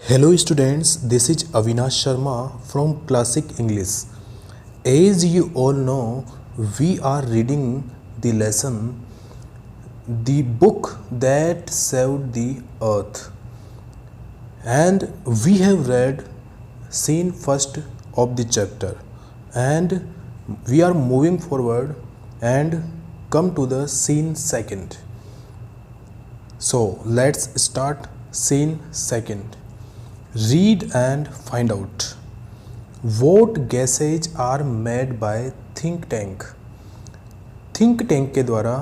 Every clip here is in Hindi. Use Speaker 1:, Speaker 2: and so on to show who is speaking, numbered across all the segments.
Speaker 1: Hello students, this is Avinash Sharma from Classic English. As you all know, we are reading the lesson The Book That Saved the Earth, and we have read scene first of the chapter, and we are moving forward and come to the scene second. So let's start scene second. Read and find out. What gases are made by think tank? Think tank के द्वारा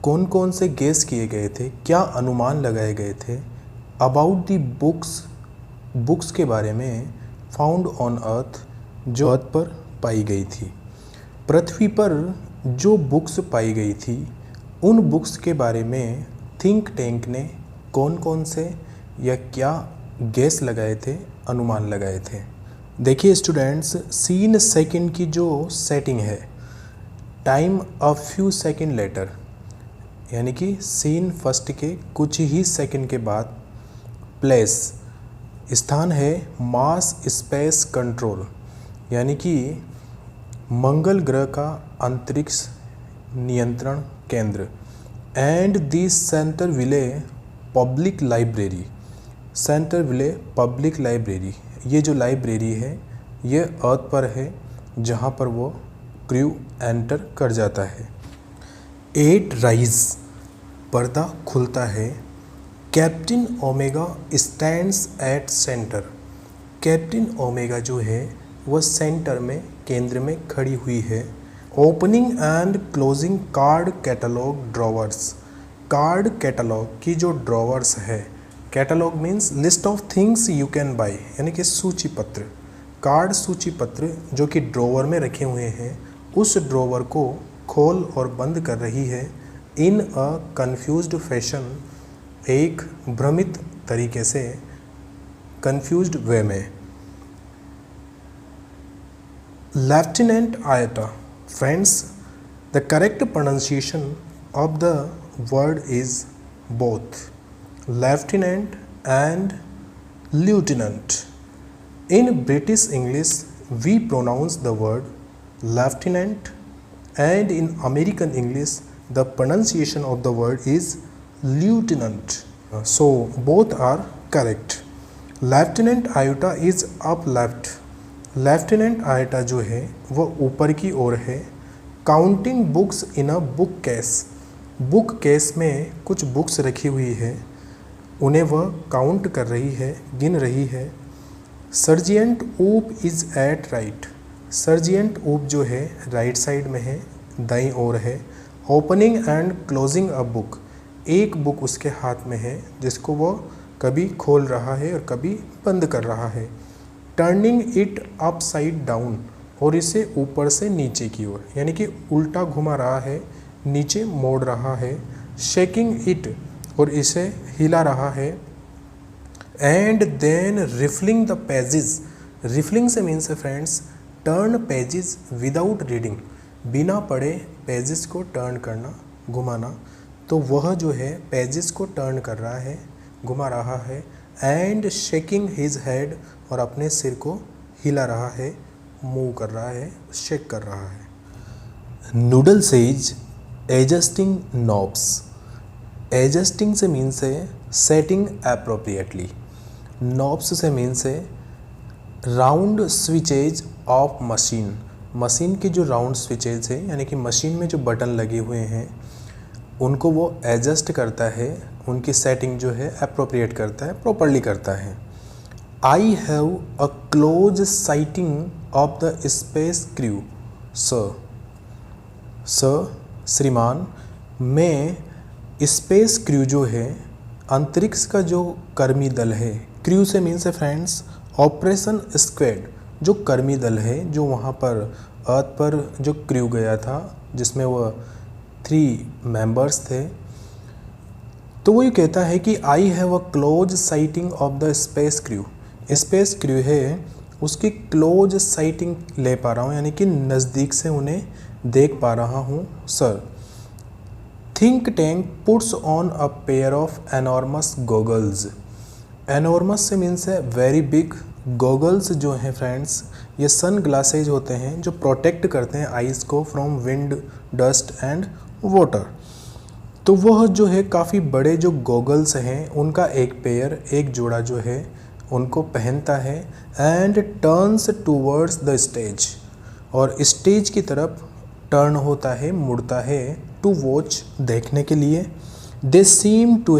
Speaker 1: कौन कौन से गैस किए गए थे, क्या अनुमान लगाए गए थे अबाउट दी बुक्स के बारे में फाउंड ऑन अर्थ, जो अर्थ पर पाई गई थी। पृथ्वी पर जो बुक्स पाई गई थी उन बुक्स के बारे में थिंक टैंक ने कौन कौन से या क्या गैस लगाए थे, अनुमान लगाए थे। देखिए स्टूडेंट्स, सीन सेकंड की जो सेटिंग है, time a few second later, यानी कि सीन फर्स्ट के कुछ ही सेकंड के बाद, प्लेस स्थान है मार्स स्पेस कंट्रोल, यानी कि मंगल ग्रह का अंतरिक्ष नियंत्रण केंद्र, and the Centerville public library. Centerville public library, ये जो लाइब्रेरी है ये अर्थ पर है जहाँ पर वो क्रू एंटर कर जाता है। 8 राइज, पर्दा खुलता है। Captain omega stands at centre. Captain omega जो है वह सेंटर में, केंद्र में खड़ी हुई है। Opening and closing card catalogue drawers. Card catalogue की जो ड्रॉवर्स है, catalogue means list of things you can buy, यानी कि सूची पत्र। कार्ड सूची पत्र जो कि ड्रॉवर में रखे हुए हैं, उस ड्रॉवर को खोल और बंद कर रही है इन अ कंफ्यूज्ड फैशन, एक भ्रमित तरीके से, कंफ्यूज्ड वे में। Lieutenant eta. Friends, the correct pronunciation of the word is both lieutenant and lieutenant. In British English, we pronounce the word lieutenant, and in American English, the pronunciation of the word is lieutenant. So both are correct. Lieutenant iota is up left. Lieutenant iota जो है वह ऊपर की ओर है। Counting books in a bookcase. Book case में कुछ बुक्स रखी हुई है, उन्हें वह काउंट कर रही है, गिन रही है। सर्जिएंट ऊप इज़ एट राइट। सर्जिएंट ऊप जो है राइट साइड में है, दाईं ओर है। Opening and closing a book, एक बुक उसके हाथ में है जिसको वह कभी खोल रहा है और कभी बंद कर रहा है। Turning it up side down, और इसे ऊपर से नीचे की ओर, यानी कि उल्टा घुमा रहा है, नीचे मोड़ रहा है। शेकिंग इट, और इसे हिला रहा है। And then riffling the pages. Riffling से मीन्स है friends turn pages without reading, बिना पढ़े पेजेस को टर्न करना, घुमाना। तो वह जो है पेजेस को टर्न कर रहा है, घुमा रहा है। एंड शेकिंग हिज हेड, और अपने सिर को हिला रहा है, मूव कर रहा है, शेक कर रहा है। Noodle says adjusting knobs. Adjusting से मीन्स है सेटिंग अप्रोप्रिएटली। नॉब्स से मीन्स है round switches off machine. Machine के जो राउंड स्विचेज है, यानी कि मशीन में जो बटन लगे हुए हैं, उनको वो एडजस्ट करता है, उनकी सेटिंग जो है अप्रोप्रिएट करता है, प्रॉपरली करता है। I have a close sighting of the space crew sir. Sir, श्रीमान, मैं स्पेस क्रू जो है, अंतरिक्ष का जो कर्मी दल है, क्रू से मीन्स है फ्रेंड्स ऑपरेशन स्क्वाड, जो कर्मी दल है, जो वहाँ पर अर्थ पर जो क्रू गया था, जिसमें वह 3 मेंबर्स थे। तो वो ये कहता है कि I have a close sighting of the space crew. Space crew है, उसकी क्लोज साइटिंग ले पा रहा हूँ, यानी कि नज़दीक से उन्हें देख पा रहा हूँ sir. Think tank puts on a pair of enormous goggles. Enormous से मीन्स है वेरी बिग। गॉगल्स जो हैं फ्रेंड्स, ये सन ग्लासेज होते हैं जो प्रोटेक्ट करते हैं आइज़ को from wind, dust and water. तो वह जो है काफ़ी बड़े जो गॉगल्स हैं उनका एक पेयर, एक जोड़ा जो है उनको पहनता है and turns towards the stage, और स्टेज की तरफ टर्न होता है, मुड़ता है, टू वॉच, देखने के लिए। They seem to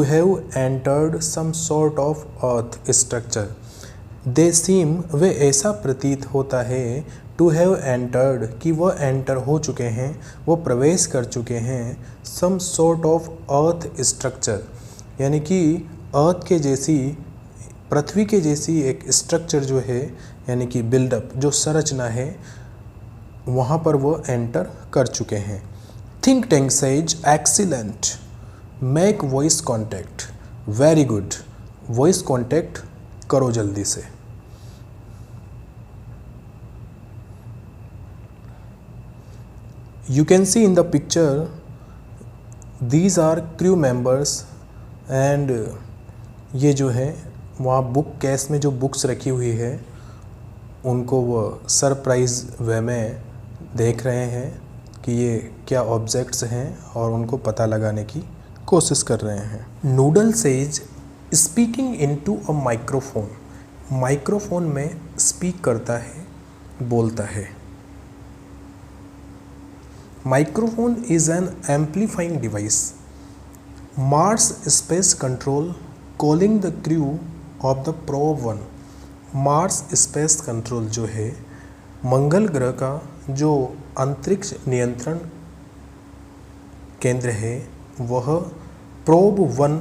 Speaker 1: have entered some sort of earth structure. They seem, वे ऐसा प्रतीत होता है, टू हैव एंटर्ड, कि वह एंटर हो चुके हैं, वो प्रवेश कर चुके हैं, some sort of earth structure, यानी कि अर्थ के जैसी, पृथ्वी के जैसी एक स्ट्रक्चर जो है, यानी कि बिल्डअप, जो संरचना है, वहाँ पर वो एंटर कर चुके हैं। Think tank says excellent, make voice contact, very good, voice contact करो जल्दी से। You can see in the picture these are crew members and ये जो है वहाँ बुक केस में जो बुक्स रखी हुई है उनको वो सरप्राइज़ वे में देख रहे हैं कि ये क्या ऑब्जेक्ट्स हैं और उनको पता लगाने की कोशिश कर रहे हैं। Noodle says speaking into a microphone, microphone में स्पीक करता है, बोलता है। Microphone is an amplifying device. Mars Space Control calling the crew of the Probe 1. Mars Space Control जो है मंगल ग्रह का जो अंतरिक्ष नियंत्रण केंद्र है, वह प्रोब 1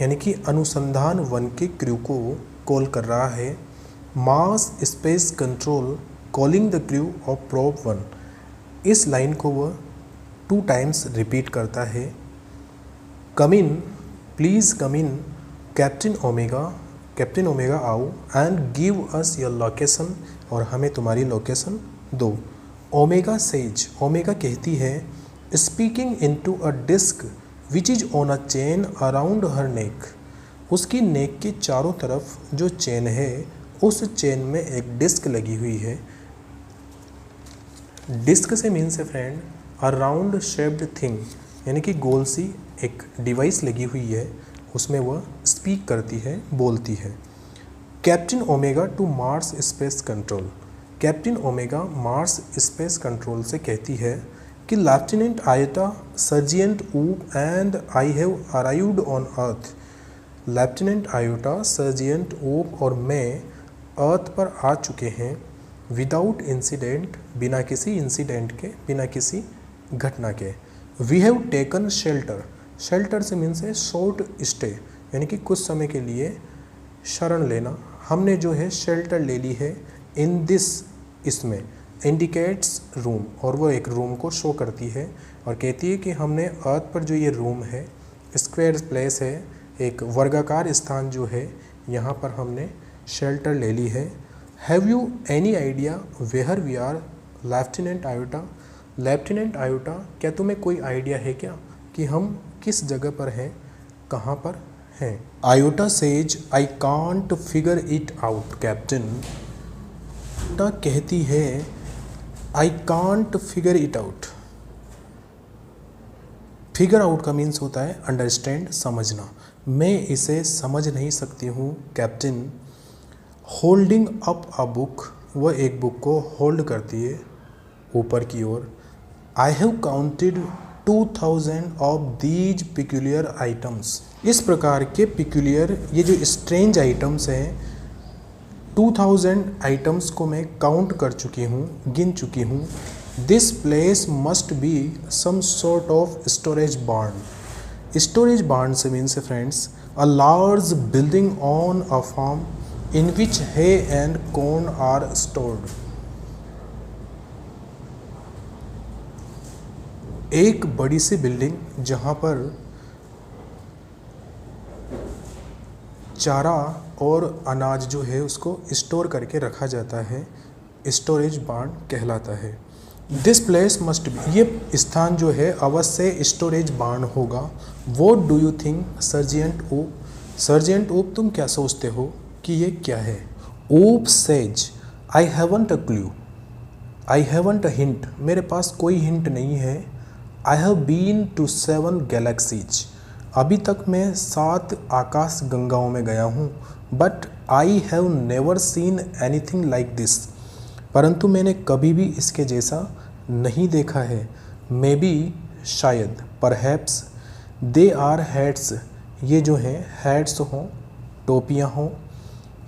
Speaker 1: यानी कि अनुसंधान 1 के क्रू को कॉल कर रहा है। Mars space control calling the crew of probe 1, इस लाइन को वह 2 टाइम्स रिपीट करता है। Come in, please come in, captain Omega, captain Omega आओ, and give us your location, और हमें तुम्हारी लोकेशन दो। ओमेगा सेज, ओमेगा कहती है, speaking into a disc which is on a chain around her neck, उसकी नेक के चारों तरफ जो चेन है उस चेन में एक डिस्क लगी हुई है। डिस्क से मीन्स है फ्रेंड अ राउंड शेप्ड थिंग, यानी कि गोल सी एक डिवाइस लगी हुई है, उसमें वह स्पीक करती है, बोलती है। Captain Omega to Mars space control, captain Omega Mars space control से कहती है कि lieutenant Iota, sergeant Oop and I have arrived on earth, lieutenant Iota, sergeant Oop और मैं अर्थ पर आ चुके हैं, विदाउट इंसिडेंट, बिना किसी इंसिडेंट के, बिना किसी घटना के। We have taken shelter, shelter से मीन्स है शॉर्ट स्टे, यानी कि कुछ समय के लिए शरण लेना, हमने जो है शेल्टर ले ली है। इन दिस, इसमें, इंडिकेट्स रूम, और वो एक रूम को शो करती है और कहती है कि हमने अर्थ पर जो ये रूम है, स्क्वायर प्लेस है, एक वर्गाकार स्थान जो है, यहाँ पर हमने शेल्टर ले ली है। Have you any idea where we are, lieutenant iota, lieutenant iota, क्या तुम्हें कोई आइडिया है क्या कि हम किस जगह पर हैं, कहाँ पर हैं। Iota says I can't figure it out captain, iota कहती है I can't figure it out. Figure out का मीन्स होता है अंडरस्टैंड, समझना, मैं इसे समझ नहीं सकती हूँ captain. Holding up a book, वह एक बुक को होल्ड करती है ऊपर की ओर। I have counted 2000 of these peculiar items, इस प्रकार के पिक्यूलियर, ये जो स्ट्रेंज आइटम्स हैं, 2000 आइटम्स को मैं काउंट कर चुकी हूँ, गिन चुकी हूँ। This place must be some sort of storage barn, storage barn से means friends a large building on a farm in which hay and corn are stored, एक बड़ी सी बिल्डिंग जहाँ पर चारा और अनाज जो है उसको स्टोर करके रखा जाता है, स्टोरेज बार्न कहलाता है। दिस प्लेस मस्ट बी, ये स्थान जो है अवश्य स्टोरेज बार्न होगा। What do you think sergeant Oop, sergeant Oop तुम क्या सोचते हो कि ये क्या है। Oop says I haven't a clue, I haven't a hint, मेरे पास कोई हिंट नहीं है। I have been to 7 galaxies, अभी तक मैं 7 आकाश गंगाओं में गया हूँ। But I have never seen anything like this, परंतु मैंने कभी भी इसके जैसा नहीं देखा है। मे बी शायद, परहैप्स दे आर हैट्स, ये जो हैं हैट्स हों, टोपियाँ हों।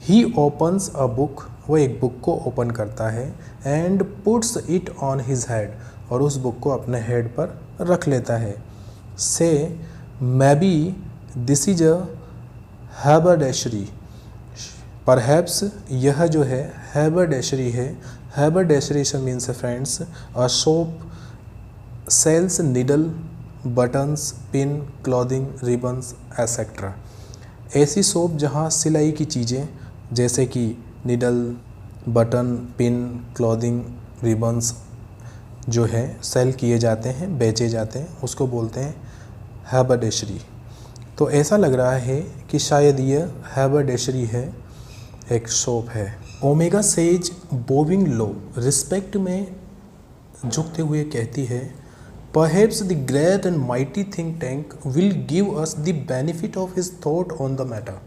Speaker 1: ही ओपन्स अ बुक, वो एक बुक को ओपन करता है। And puts it on his head, और उस बुक को अपने हेड पर रख लेता है। से maybe this is a haberdashery, perhaps यह जो है हैबरडेशरी है। हैबरडेशरी से means friends a shop sells needle, buttons, pin, clothing, ribbons etcetera. ऐसी शॉप जहाँ सिलाई की चीज़ें जैसे कि needle, button, pin, clothing, ribbons जो है सेल किए जाते हैं, बेचे जाते हैं, उसको बोलते हैं हैबरडेशरी। तो ऐसा लग रहा है कि शायद यह हैबरडेशरी है, एक शॉप है। ओमेगा सेज बोविंग लो, रिस्पेक्ट में झुकते हुए कहती है। Perhaps the great and mighty think tank will give us the benefit of his thought on the matter,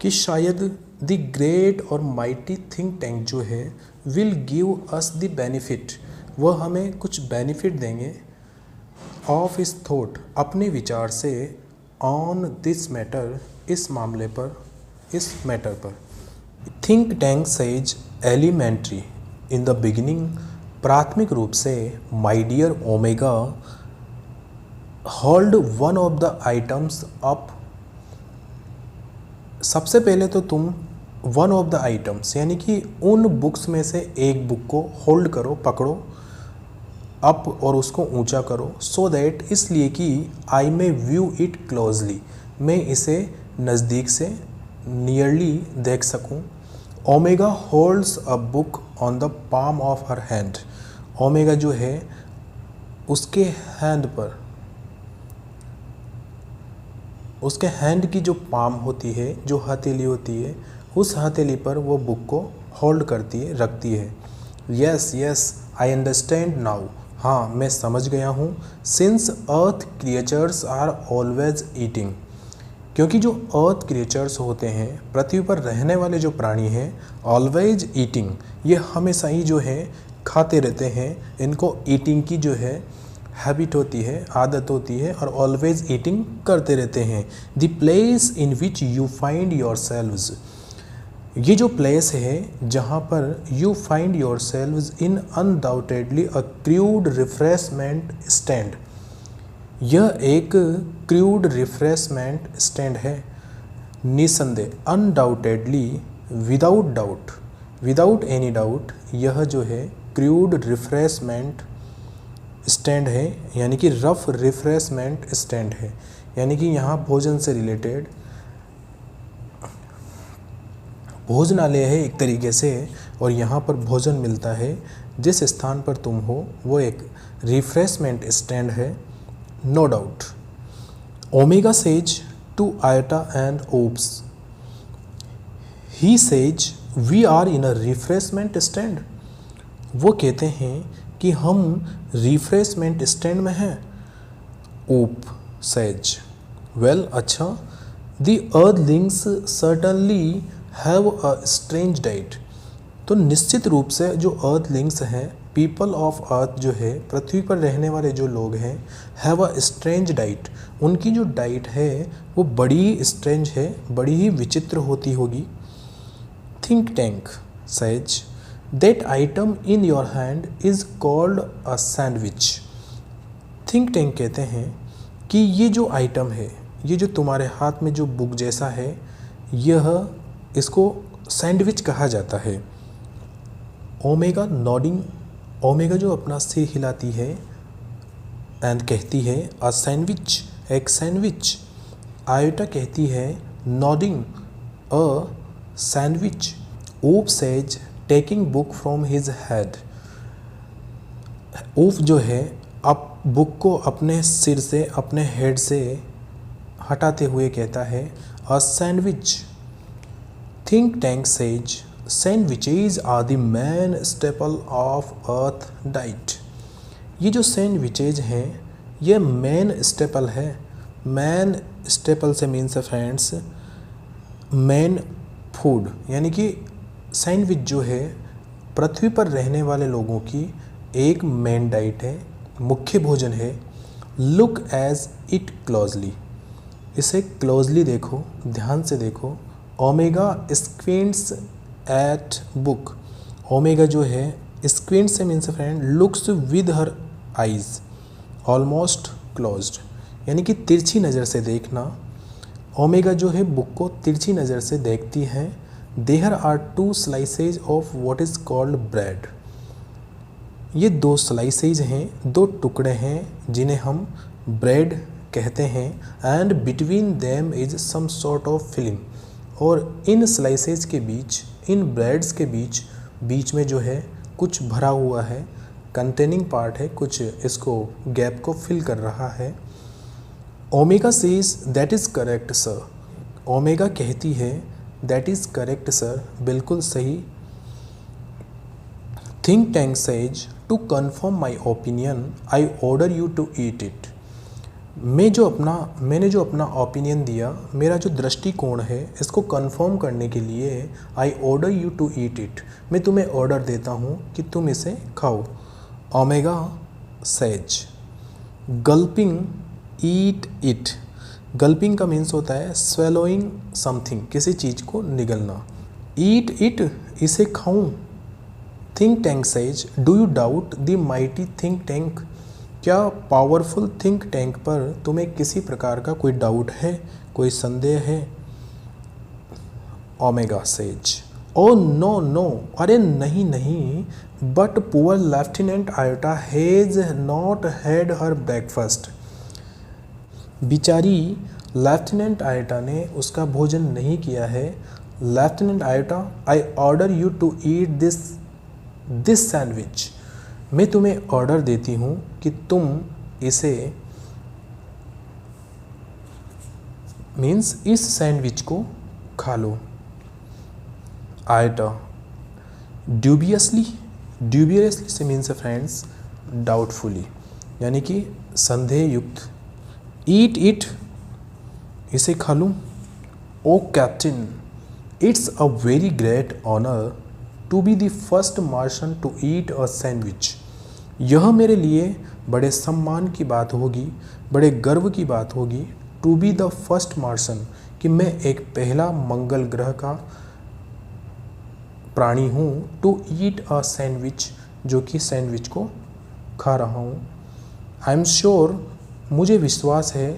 Speaker 1: कि शायद द ग्रेट और माइटी थिंक टैंक जो है will give us the benefit, वह हमें कुछ बेनिफिट देंगे ऑफ हिज थॉट, अपने विचार से, ऑन दिस मैटर, इस मामले पर, इस मैटर पर। Think tank says elementary in the beginning, प्राथमिक रूप से my dear omega hold one of the items up, सबसे पहले तो तुम वन ऑफ द आइटम्स यानी कि उन बुक्स में से एक बुक को होल्ड करो, पकड़ो, अप और उसको ऊंचा करो। सो दैट, इसलिए कि आई मे व्यू इट क्लोजली, मैं इसे नज़दीक से, नियरली देख सकूं। Omega holds a book on the palm of her hand, omega जो है उसके हैंड पर, उसके हैंड की जो पाम होती है, जो हथेली होती है, उस हथेली पर वो बुक को होल्ड करती है, रखती है। Yes yes I understand now, हाँ मैं समझ गया हूँ। Since earth creatures are always eating, क्योंकि जो अर्थ क्रिएचर्स होते हैं, पृथ्वी पर रहने वाले जो प्राणी हैं, ऑलवेज ईटिंग, ये हमेशा ही जो है खाते रहते हैं, इनको ईटिंग की जो है हैबिट होती है, आदत होती है, और ऑलवेज ईटिंग करते रहते हैं। The place in which you find your selves, ये जो प्लेस है जहाँ पर you find your selves in undoubtedly a crude refreshment stand, यह एक क्रूड रिफ्रेशमेंट स्टैंड है, निसंदेह, undoubtedly, without doubt, without any doubt, यह जो है क्रूड रिफ्रेशमेंट स्टैंड है, यानी कि रफ रिफ्रेशमेंट स्टैंड है, यानी कि यहाँ भोजन से रिलेटेड भोजनालय है एक तरीके से, और यहाँ पर भोजन मिलता है। जिस स्थान पर तुम हो वो एक रिफ्रेशमेंट स्टैंड है, no doubt. Omega says to Iota and Oops, he says we are in a refreshment stand, वो कहते हैं कि हम रिफ्रेशमेंट स्टैंड में हैं। ओप सेज वेल, अच्छा, the earthlings certainly have a strange diet, तो निश्चित रूप से जो अर्थलिंग्स हैं, पीपल ऑफ अर्थ जो है, पृथ्वी पर रहने वाले जो लोग हैं, हैव अ स्ट्रेंज डाइट, उनकी जो डाइट है वो बड़ी स्ट्रेंज है, बड़ी ही विचित्र होती होगी। Think tank says that item in your hand is called a sandwich, think tank कहते हैं कि ये जो आइटम है, ये जो तुम्हारे हाथ में जो बुक जैसा है, यह, इसको सैंडविच कहा जाता है। ओमेगा नॉडिंग, ओमेगा जो अपना सिर हिलाती है एंड कहती है अ सैंडविच, एक सैंडविच। आयोटा कहती है nodding a sandwich. Oop says taking book from his head, ऊफ जो है अब बुक को अपने सिर से, अपने हेड से हटाते हुए कहता है a sandwich. Think tank says sandwiches are the main staple of earth diet. ये जो सैंडविचेज हैं ये मेन स्टेपल है। मेन स्टेपल से मीन्स फ्रेंड्स मेन फूड, यानी कि सैंडविच जो है पृथ्वी पर रहने वाले लोगों की एक मेन डाइट है, मुख्य भोजन है। लुक एज इट क्लोजली, इसे क्लोजली देखो, ध्यान से देखो। Omega squints at book. Omega जो है स्क्विंट्स से means friend looks with her eyes almost closed, यानी कि तिरछी नज़र से देखना। ओमेगा जो है बुक को तिरछी नज़र से देखती है। There are 2 slices of what is called bread. ये 2 स्लाइसेज हैं, 2 टुकड़े हैं जिन्हें हम ब्रेड कहते हैं। And between them is some sort of filling. और इन स्लाइसेज के बीच, इन ब्रेड्स के बीच में जो है कुछ भरा हुआ है, कंटेनिंग पार्ट है, कुछ इसको गैप को फिल कर रहा है। Omega says that is correct sir. Omega कहती है दैट इज़ करेक्ट सर, बिल्कुल सही। Think tank says to confirm my opinion I order you to eat it. मैंने जो अपना ओपिनियन दिया, मेरा जो दृष्टिकोण है, इसको कंफर्म करने के लिए I order you to eat it, मैं तुम्हें ऑर्डर देता हूँ कि तुम इसे खाओ। Omega says gulping eat it. Gulping का मीन्स होता है स्वेलोइंग समथिंग, किसी चीज़ को निगलना। ईट इट, इसे खाऊं। Think tank says do you doubt the mighty think tank. क्या पावरफुल थिंक टैंक पर तुम्हें किसी प्रकार का कोई डाउट है, कोई संदेह है? Omega says oh no no, अरे नहीं नहीं, but poor lieutenant Iota has not had her breakfast. बिचारी लेफ्टिनेंट आयोटा ने उसका भोजन नहीं किया है। Lieutenant Iota I order you to eat this sandwich. मैं तुम्हें ऑर्डर देती हूँ कि तुम इसे मीन्स इस सैंडविच को खा लो। आयटा ड्यूबियसली से मीन्स फ्रेंड्स डाउटफुली, यानी कि संदेह युक्त। ईट इट, इसे खा लूँ। Oh captain, it's a very great honour to be the first Martian to eat a sandwich. यह मेरे लिए बड़े सम्मान की बात होगी, बड़े गर्व की बात होगी। टू बी द फर्स्ट मार्शन, कि मैं एक पहला मंगल ग्रह का प्राणी हूँ। टू ईट अ सैंडविच, जो कि सैंडविच को खा रहा हूँ। आई एम श्योर, मुझे विश्वास है।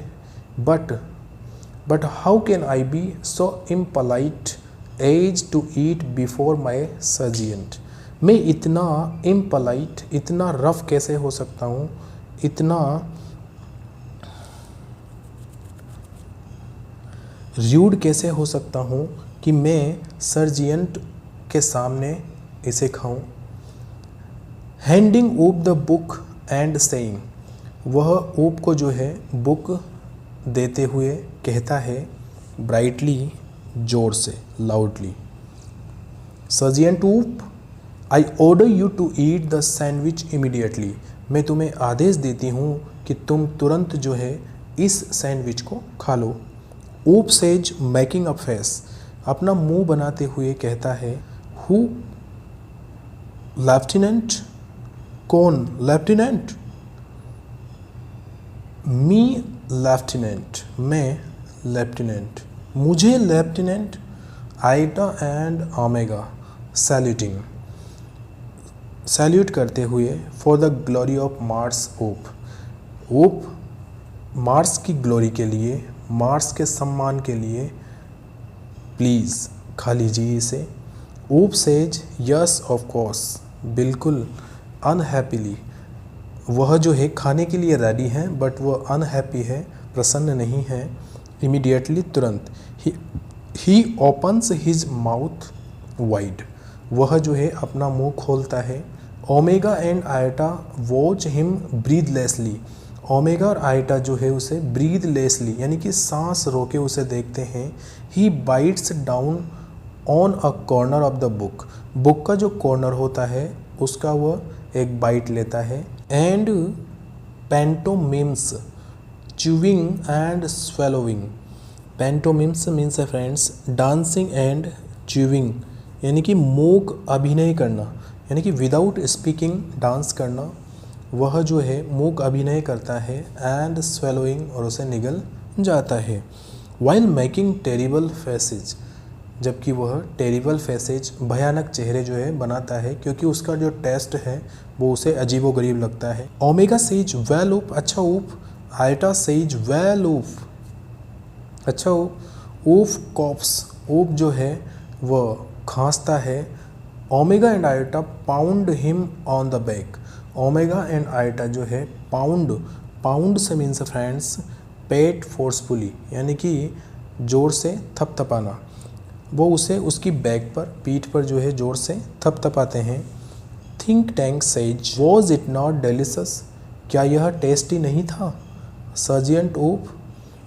Speaker 1: But how can I be so impolite as to eat before my sergeant. मैं इतना इम्पोलाइट, इतना रफ कैसे हो सकता हूँ, इतना र्यूड कैसे हो सकता हूँ कि मैं सर्जियंट के सामने इसे खाऊं। हैंडिंग ऊप द बुक एंड सेइंग, वह ऊप को जो है बुक देते हुए कहता है ब्राइटली, जोर से, loudly. Sergeant Oop, I order you to eat the sandwich immediately. मैं तुम्हें आदेश देती हूँ कि तुम तुरंत जो है इस सैंडविच को खा लो। ऊप सेज मेकिंग अ फेस, अपना मुंह बनाते हुए कहता है हु। लेफ्टिनेंट, कौन? लेफ्टिनेंट, मी लेफ्टिनेंट, मैं लेफ्टिनेंट, मुझे lieutenant. Iota and Omega saluting, salute करते हुए for the glory of Mars Oop. Oop Mars की ग्लोरी के लिए, मार्स के सम्मान के लिए प्लीज़ खा लीजिए इसे। ऊप सेज यस ऑफ कोर्स, बिल्कुल। अनहैप्पीली, वह जो है खाने के लिए रेडी है बट वह अनहैप्पी है, प्रसन्न नहीं है। इमीडिएटली, तुरंत। He opens his mouth wide, वह जो है अपना मुंह खोलता है Omega and Iota watch him breathlessly. Omega और आयटा जो है उसे ब्रीदलेसली यानी कि सांस रोके उसे देखते हैं। He bites down on a corner of the book. Book का जो कॉर्नर होता है उसका वह एक बाइट लेता है। And pantomimes chewing and swallowing. Pantomimes means है फ्रेंड्स डांसिंग एंड च्यूइंग यानी कि मूक अभिनय करना यानी कि विदाउट स्पीकिंग डांस करना। वह जो है मूक अभिनय करता है एंड स्वेलोइंग और उसे निगल जाता है। वाइल मेकिंग टेरिबल फेसेज जबकि वह टेरिबल फेसेज भयानक चेहरे जो है बनाता है क्योंकि उसका जो टेस्ट है वो उसे अजीबोगरीब लगता है। ओमेगा सेज वेल ऊप अच्छा ऊप। आयटा सेज वेल ऊप अच्छा ऊप। ऊफ कॉप्स ऊप जो है वह खांसता है। Omega and eta pound him on the back. Omega and eta जो है पाउंड से मीन्स फ्रेंड्स पेट फोर्सफुली यानी कि ज़ोर से थपथपाना। वो उसे उसकी बैक पर पीठ पर जो है ज़ोर से थपथपाते हैं। Think tank says was it not delicious. क्या यह टेस्टी नहीं था। सर्जियंट ऊप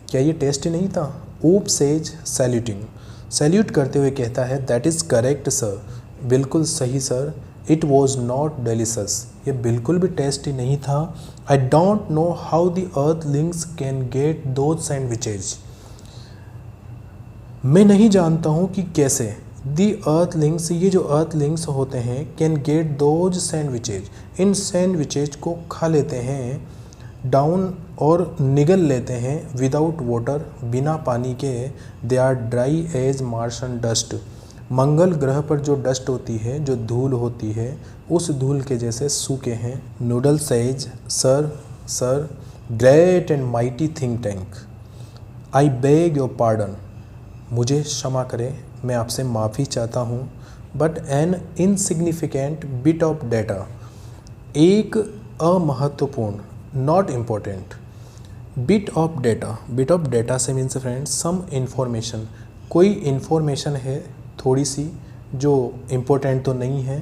Speaker 1: क्या ये टेस्टी नहीं था। ऊप सेज सैल्यूटिंग सैल्यूट करते हुए कहता है दैट इज़ करेक्ट सर बिल्कुल सही सर। इट वॉज नॉट डेलिशस ये बिल्कुल भी टेस्टी नहीं था। I don't know how the Earthlings can get those sandwiches. मैं नहीं जानता हूँ कि कैसे दी अर्थलिंग्स ये जो अर्थलिंग्स होते हैं can get those sandwiches in sandwiches को खा लेते हैं। डाउन और निगल लेते हैं विदाउट वाटर बिना पानी के। They are dry as Martian dust. मंगल ग्रह पर जो डस्ट होती है जो धूल होती है उस धूल के जैसे सूखे हैं। Noodle says sir great and mighty think tank. I beg your pardon मुझे क्षमा करें मैं आपसे माफ़ी चाहता हूँ। But an insignificant bit of data एक अमहत्वपूर्ण not important. Bit of data से मीन्स फ्रेंड्स सम इन्फॉर्मेशन कोई इन्फॉर्मेशन है थोड़ी सी जो इम्पोर्टेंट तो नहीं है।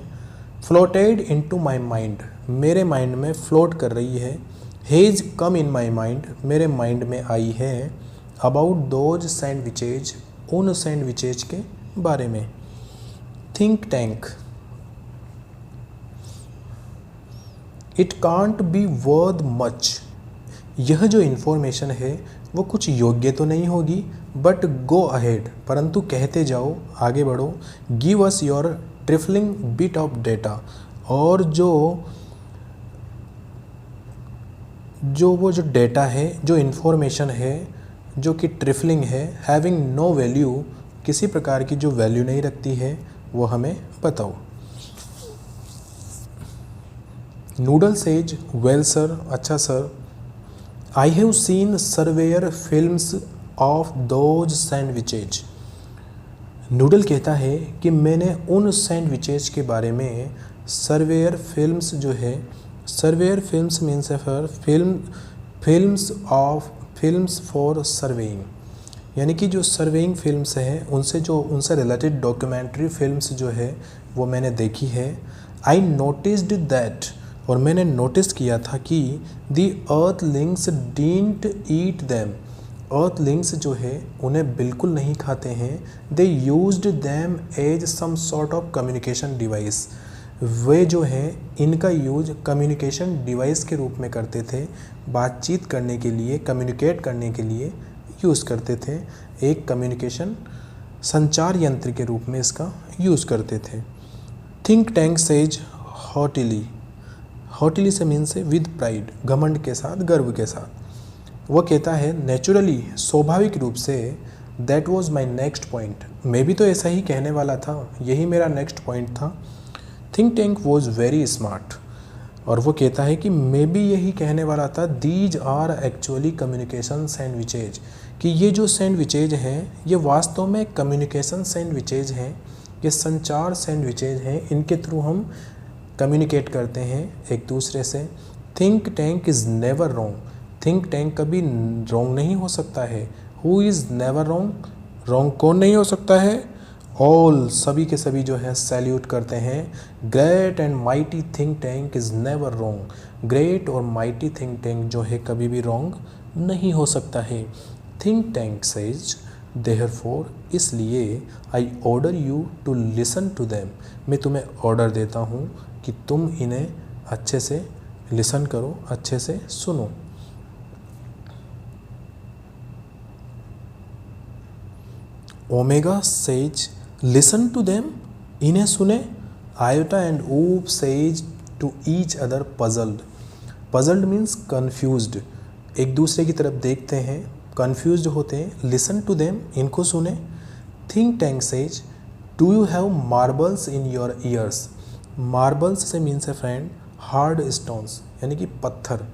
Speaker 1: फ्लोटेड इनटू माय माइंड मेरे माइंड में फ्लोट कर रही है। Has come in my mind मेरे माइंड में आई है। अबाउट दोज सैंडविचेज उन सैंडविचेज के बारे में। Think tank it can't be worth much यह जो इन्फॉर्मेशन है वो कुछ योग्य तो नहीं होगी। बट गो अहेड परंतु कहते जाओ आगे बढ़ो। Give us your trifling bit of data और जो वो जो डेटा है जो इन्फॉर्मेशन है जो कि ट्रिफलिंग है हैविंग नो वैल्यू किसी प्रकार की जो वैल्यू नहीं रखती है वो हमें बताओ। नूडल सेज वेल सर अच्छा sir. I have seen surveyor films of those sandwiches. Noodle कहता है कि मैंने उन सैंडविचेज के बारे में सर्वेयर फिल्म्स जो है surveyor films means for films for surveying यानी कि जो सर्वेइंग फिल्म्स हैं उनसे रिलेटेड डॉक्यूमेंट्री फिल्म्स जो है वो मैंने देखी है। आई नोटिस्ड दैट और मैंने नोटिस किया था कि the earthlings didn't eat them earthlings जो है उन्हें बिल्कुल नहीं खाते हैं। They used them as some sort of communication device वे जो हैं इनका यूज कम्युनिकेशन डिवाइस के रूप में करते थे। बातचीत करने के लिए कम्युनिकेट करने के लिए यूज़ करते थे। एक कम्युनिकेशन संचार यंत्र के रूप में इसका यूज़ करते थे। थिंक टैंक सेज हॉटिली से मीन से विद प्राइड घमंड के साथ गर्व के साथ। वह कहता है नेचुरली स्वाभाविक रूप say that was my next point मैं भी तो ऐसा ही कहने वाला था यही मेरा नेक्स्ट पॉइंट था। Think tank was very smart और वो कहता है कि मैं भी यही कहने वाला था। These are actually communication sandwiches कि ये जो सैंडविचेज हैं ये वास्तव में कम्युनिकेशन सैंडविचेज हैं ये संचार सैंडविचेज हैं इनके थ्रू हम कम्युनिकेट करते हैं एक दूसरे से। Think tank is never wrong think tank कभी रॉन्ग नहीं हो सकता है। Who is never wrong wrong कौन नहीं हो सकता है। ऑल सभी के सभी जो है सैल्यूट करते हैं। Great and mighty think tank is never wrong. Great और माइटी थिंक टैंक जो है कभी भी रॉन्ग नहीं हो सकता है। थिंक टैंक सेज देयरफॉर, इसलिए I order you to listen to them, मैं तुम्हें ऑर्डर देता हूँ कि तुम इन्हें अच्छे से लिसन करो, अच्छे से सुनो। Omega says listen to them, इन्हें सुने। Iota and Oop says to each other puzzled. Puzzled means confused, एक दूसरे की तरफ देखते हैं, कन्फ्यूज्ड होते हैं। लिसन टू देम, इनको सुने। Think tank says do you have marbles in your ears. Marbles से मीन्स है फ्रेंड हार्ड स्टोन्स, यानी कि पत्थर।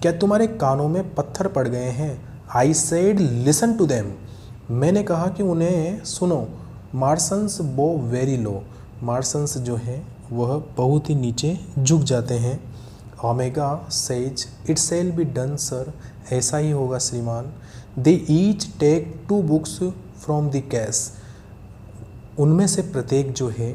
Speaker 1: क्या तुम्हारे कानों में पत्थर पड़ गए हैं? I said listen to them, मैंने कहा कि उन्हें सुनो। मार्सन्स बो वेरी लो, मार्सन्स जो हैं वह बहुत ही नीचे झुक जाते हैं। Omega says it shall be done sir, ऐसा ही होगा श्रीमान। They each take 2 books from the case, उनमें से प्रत्येक जो है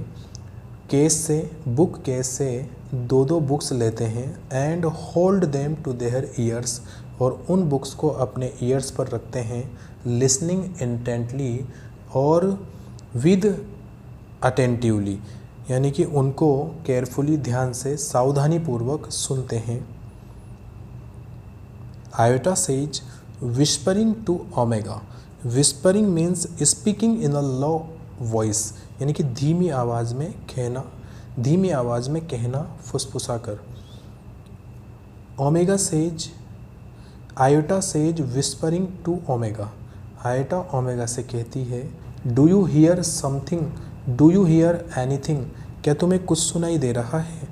Speaker 1: केस से, बुक केस से 2-2 बुक्स लेते हैं। And hold them to their ears, और उन बुक्स को अपने ईयर्स पर रखते हैं। लिसनिंग इंटेंटली और विद अटेंटिवली, यानी कि उनको केयरफुली, ध्यान से, सावधानी पूर्वक सुनते हैं। Iota says whispering to Omega. Whispering means speaking in a low voice, यानी कि धीमी आवाज़ में कहना, धीमी आवाज़ में कहना फुसफुसा कर। Omega says, Iota says whispering to Omega. Iota Omega से कहती है do you hear something, do you hear anything, क्या तुम्हें कुछ सुनाई दे रहा है?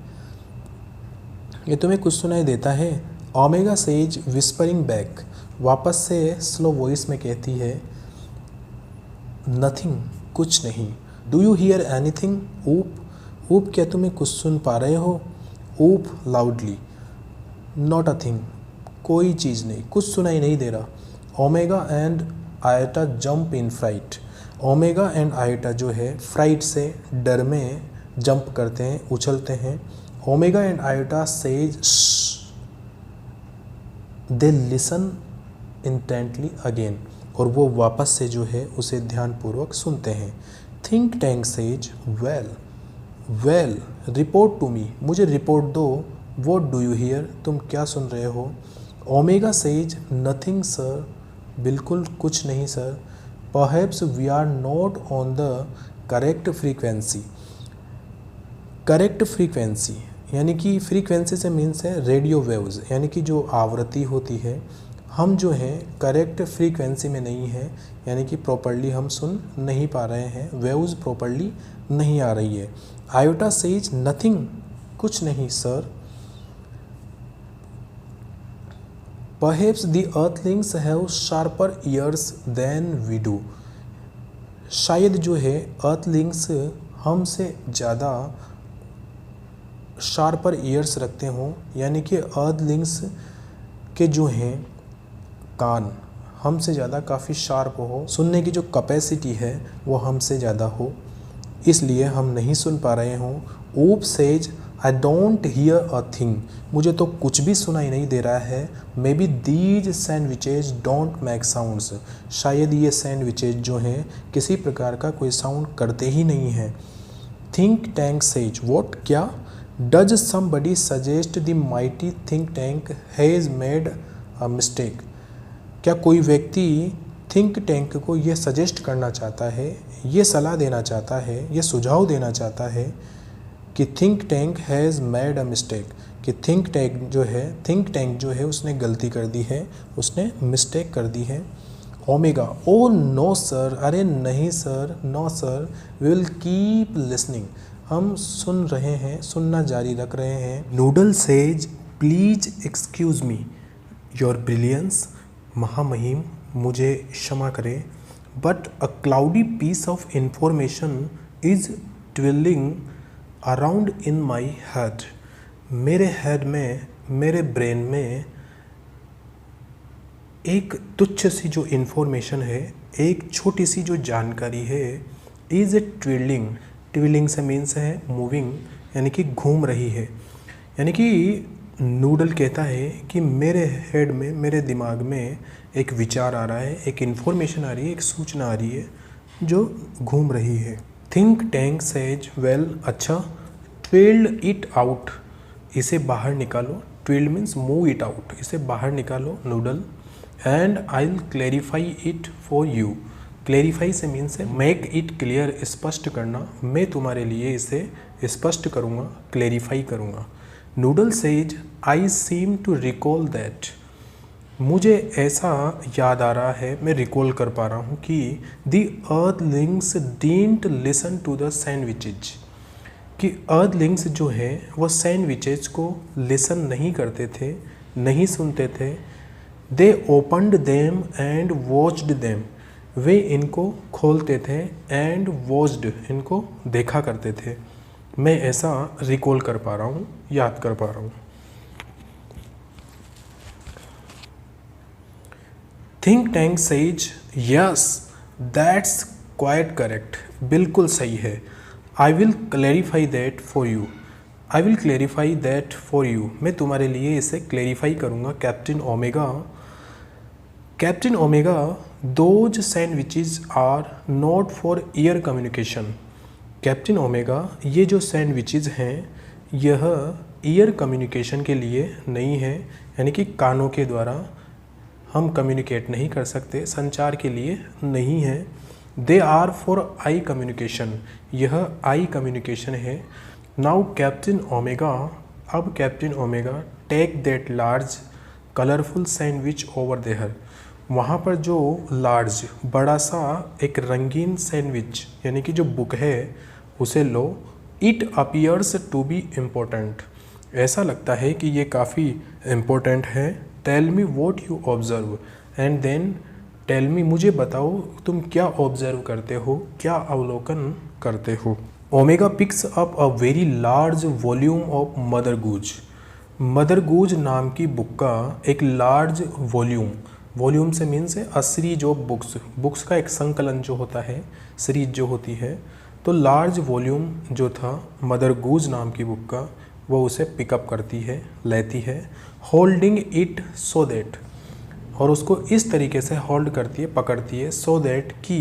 Speaker 1: ये तुम्हें कुछ सुनाई देता है? ओमेगा सेज विस्परिंग बैक, वापस से स्लो वॉइस में कहती है नथिंग, कुछ नहीं। डू यू हियर एनीथिंग ऊप, ऊप क्या तुम्हें कुछ सुन पा रहे हो? ऊप लाउडली, नॉट अ थिंग, कोई चीज़ नहीं, कुछ सुनाई नहीं दे रहा। Omega and Iota jump in fright. Omega and Iota जो है फ्राइट से, डर में जंप करते हैं, उछलते हैं। Omega and iota says they listen intently again, और वो वापस से जो है उसे ध्यानपूर्वक सुनते हैं। Think tank says well, well report to me, मुझे रिपोर्ट दो। व्हाट डू यू हियर, तुम क्या सुन रहे हो? ओमेगा सेज नथिंग सर, बिल्कुल कुछ नहीं sir. Perhaps we are not on the correct frequency. Correct frequency यानी कि फ्रीक्वेंसी से मीन्स है रेडियो वेव्स, यानी कि जो आवृत्ति होती है, हम जो हैं करेक्ट फ्रीक्वेंसी में नहीं है, यानी कि प्रॉपर्ली हम सुन नहीं पा रहे हैं, वेव्स प्रॉपर्ली नहीं आ रही है। आयोटा सेज नथिंग, कुछ नहीं sir. Perhaps the earthlings have sharper ears than we do. शायद जो है earthlings हमसे ज़्यादा शार्पर ईयर्स रखते हों, यानी कि earthlings के जो हैं कान हमसे ज़्यादा काफ़ी शार्प हो, सुनने की जो कैपेसिटी है वो हमसे ज़्यादा हो, इसलिए हम नहीं सुन पा रहे हों। ऊप says I don't hear a thing, मुझे तो कुछ भी सुनाई नहीं दे रहा है। May be these sandwiches don't make sounds, शायद ये सैंडविचेज जो हैं किसी प्रकार का कोई साउंड करते ही नहीं हैं। थिंक टैंक सेज व्हाट, क्या? Does somebody suggest the mighty think tank has made a mistake, क्या कोई व्यक्ति थिंक टैंक को ये सजेस्ट करना चाहता है, ये सलाह देना चाहता है, ये सुझाव देना चाहता है कि think tank has made a mistake, कि थिंक टैंक जो है उसने गलती कर दी है, उसने मिस्टेक कर दी है। ओमेगा ओ नो सर, अरे नहीं sir, no sir, we will keep listening, हम सुन रहे हैं, सुनना जारी रख रहे हैं। Noodle says please excuse me your brilliance, महामहिम मुझे क्षमा करें, but a cloudy piece of information is twirling around in my head, मेरे हेड में, मेरे ब्रेन में एक तुच्छ सी जो इन्फॉर्मेशन है, एक छोटी सी जो जानकारी है, इज ए ट्विलिंग, ट्विलिंग से मीन्स है मूविंग, यानी कि घूम रही है। यानी कि नूडल कहता है कि मेरे हेड में, मेरे दिमाग में एक विचार आ रहा है, एक इन्फॉर्मेशन आ रही है, एक सूचना आ रही है जो घूम रही है। थिंक टैंक सेज वेल, अच्छा, ट्विल्ड इट आउट, इसे बाहर निकालो, twirled means move it out, इसे बाहर निकालो noodle, and I will clarify it for you, clarify से मीन्स है मेक इट क्लियर, स्पष्ट करना, मैं तुम्हारे लिए इसे स्पष्ट करूँगा, क्लैरिफाई करूँगा। Noodle says I seem to recall that, मुझे ऐसा याद आ रहा है, मैं रिकॉल कर पा रहा हूँ कि the earthlings didn't listen to the sandwiches, कि अर्थलिंग्स जो है वो सैंडविचेज को लिसन नहीं करते थे, नहीं सुनते थे। They opened them and watched them, वे इनको खोलते थे, एंड वॉच्ड, इनको देखा करते थे। मैं ऐसा रिकॉल कर पा रहा हूँ, याद कर पा रहा हूँ। Think tank says yes that's quite correct, बिल्कुल सही है। I will clarify that for you, I will clarify that for you, मैं तुम्हारे लिए इसे क्लैरिफाई करूँगा। Captain Omega, captain Omega, those sandwiches are not for ear communication, captain Omega, ये जो सैंडविचेज हैं यह ईयर कम्युनिकेशन के लिए नहीं है, यानी कि कानों के द्वारा हम कम्युनिकेट नहीं कर सकते, संचार के लिए नहीं है। They are for eye communication, यह आई कम्युनिकेशन है। नाउ कैप्टन ओमेगा, अब captain Omega, take that large colourful sandwich over there, वहाँ पर जो लार्ज, बड़ा सा एक रंगीन सैंडविच, यानी कि जो बुक है उसे लो। It appears to be important, ऐसा लगता है कि ये काफ़ी इम्पोर्टेंट है। Tell me what you observe, and then tell me, मुझे बताओ तुम क्या ऑब्जर्व करते हो, क्या अवलोकन करते हो। Omega picks up a very large volume of Mother Goose, Mother Goose नाम की बुक का एक लार्ज वॉल्यूम, वॉल्यूम से मीन्स है a series of books, books का एक संकलन जो होता है, सीरीज जो होती है, तो लार्ज वॉल्यूम जो था मदर गूज नाम की बुक का, वो उसे पिकअप करती है, लेती है। होल्डिंग इट सो दैट, और उसको इस तरीके से होल्ड करती है, पकड़ती है, सो दैट कि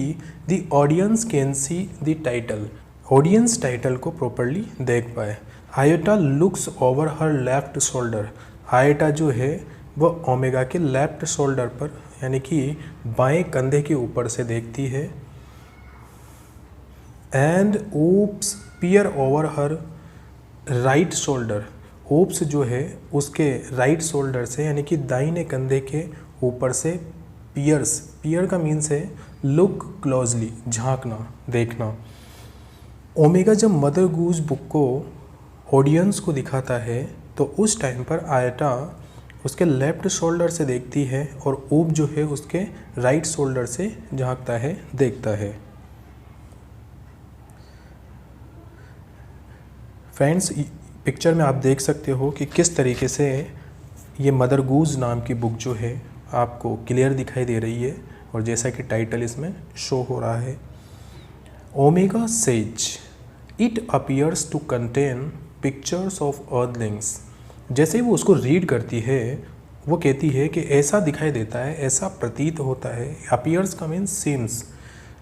Speaker 1: the audience can see the title, audience title को प्रॉपरली देख पाए। Iota looks over her left shoulder, iota जो है वह ओमेगा के लेफ्ट शोल्डर पर, यानी कि बाएं कंधे के ऊपर से देखती है। And Oops peer over her right shoulder, Oops जो है उसके राइट शोल्डर से, यानी कि दाहिने कंधे के ऊपर से पियर्स, पियर का मीन्स है लुक क्लोजली, झांकना, देखना। ओमेगा जब मदर गूज बुक को ऑडियंस को दिखाता है तो उस टाइम पर आयटा उसके लेफ्ट शोल्डर से देखती है और ओप जो है उसके राइट शोल्डर से झांकता है, देखता है। फ्रेंड्स, पिक्चर में आप देख सकते हो कि किस तरीके से ये मदर गूज नाम की बुक जो है आपको क्लियर दिखाई दे रही है, और जैसा कि टाइटल इसमें शो हो रहा है। Omega says it appears to contain pictures of earthlings, जैसे ही वो उसको रीड करती है वो कहती है कि ऐसा दिखाई देता है, ऐसा प्रतीत होता है, अपीयर्स का means seems,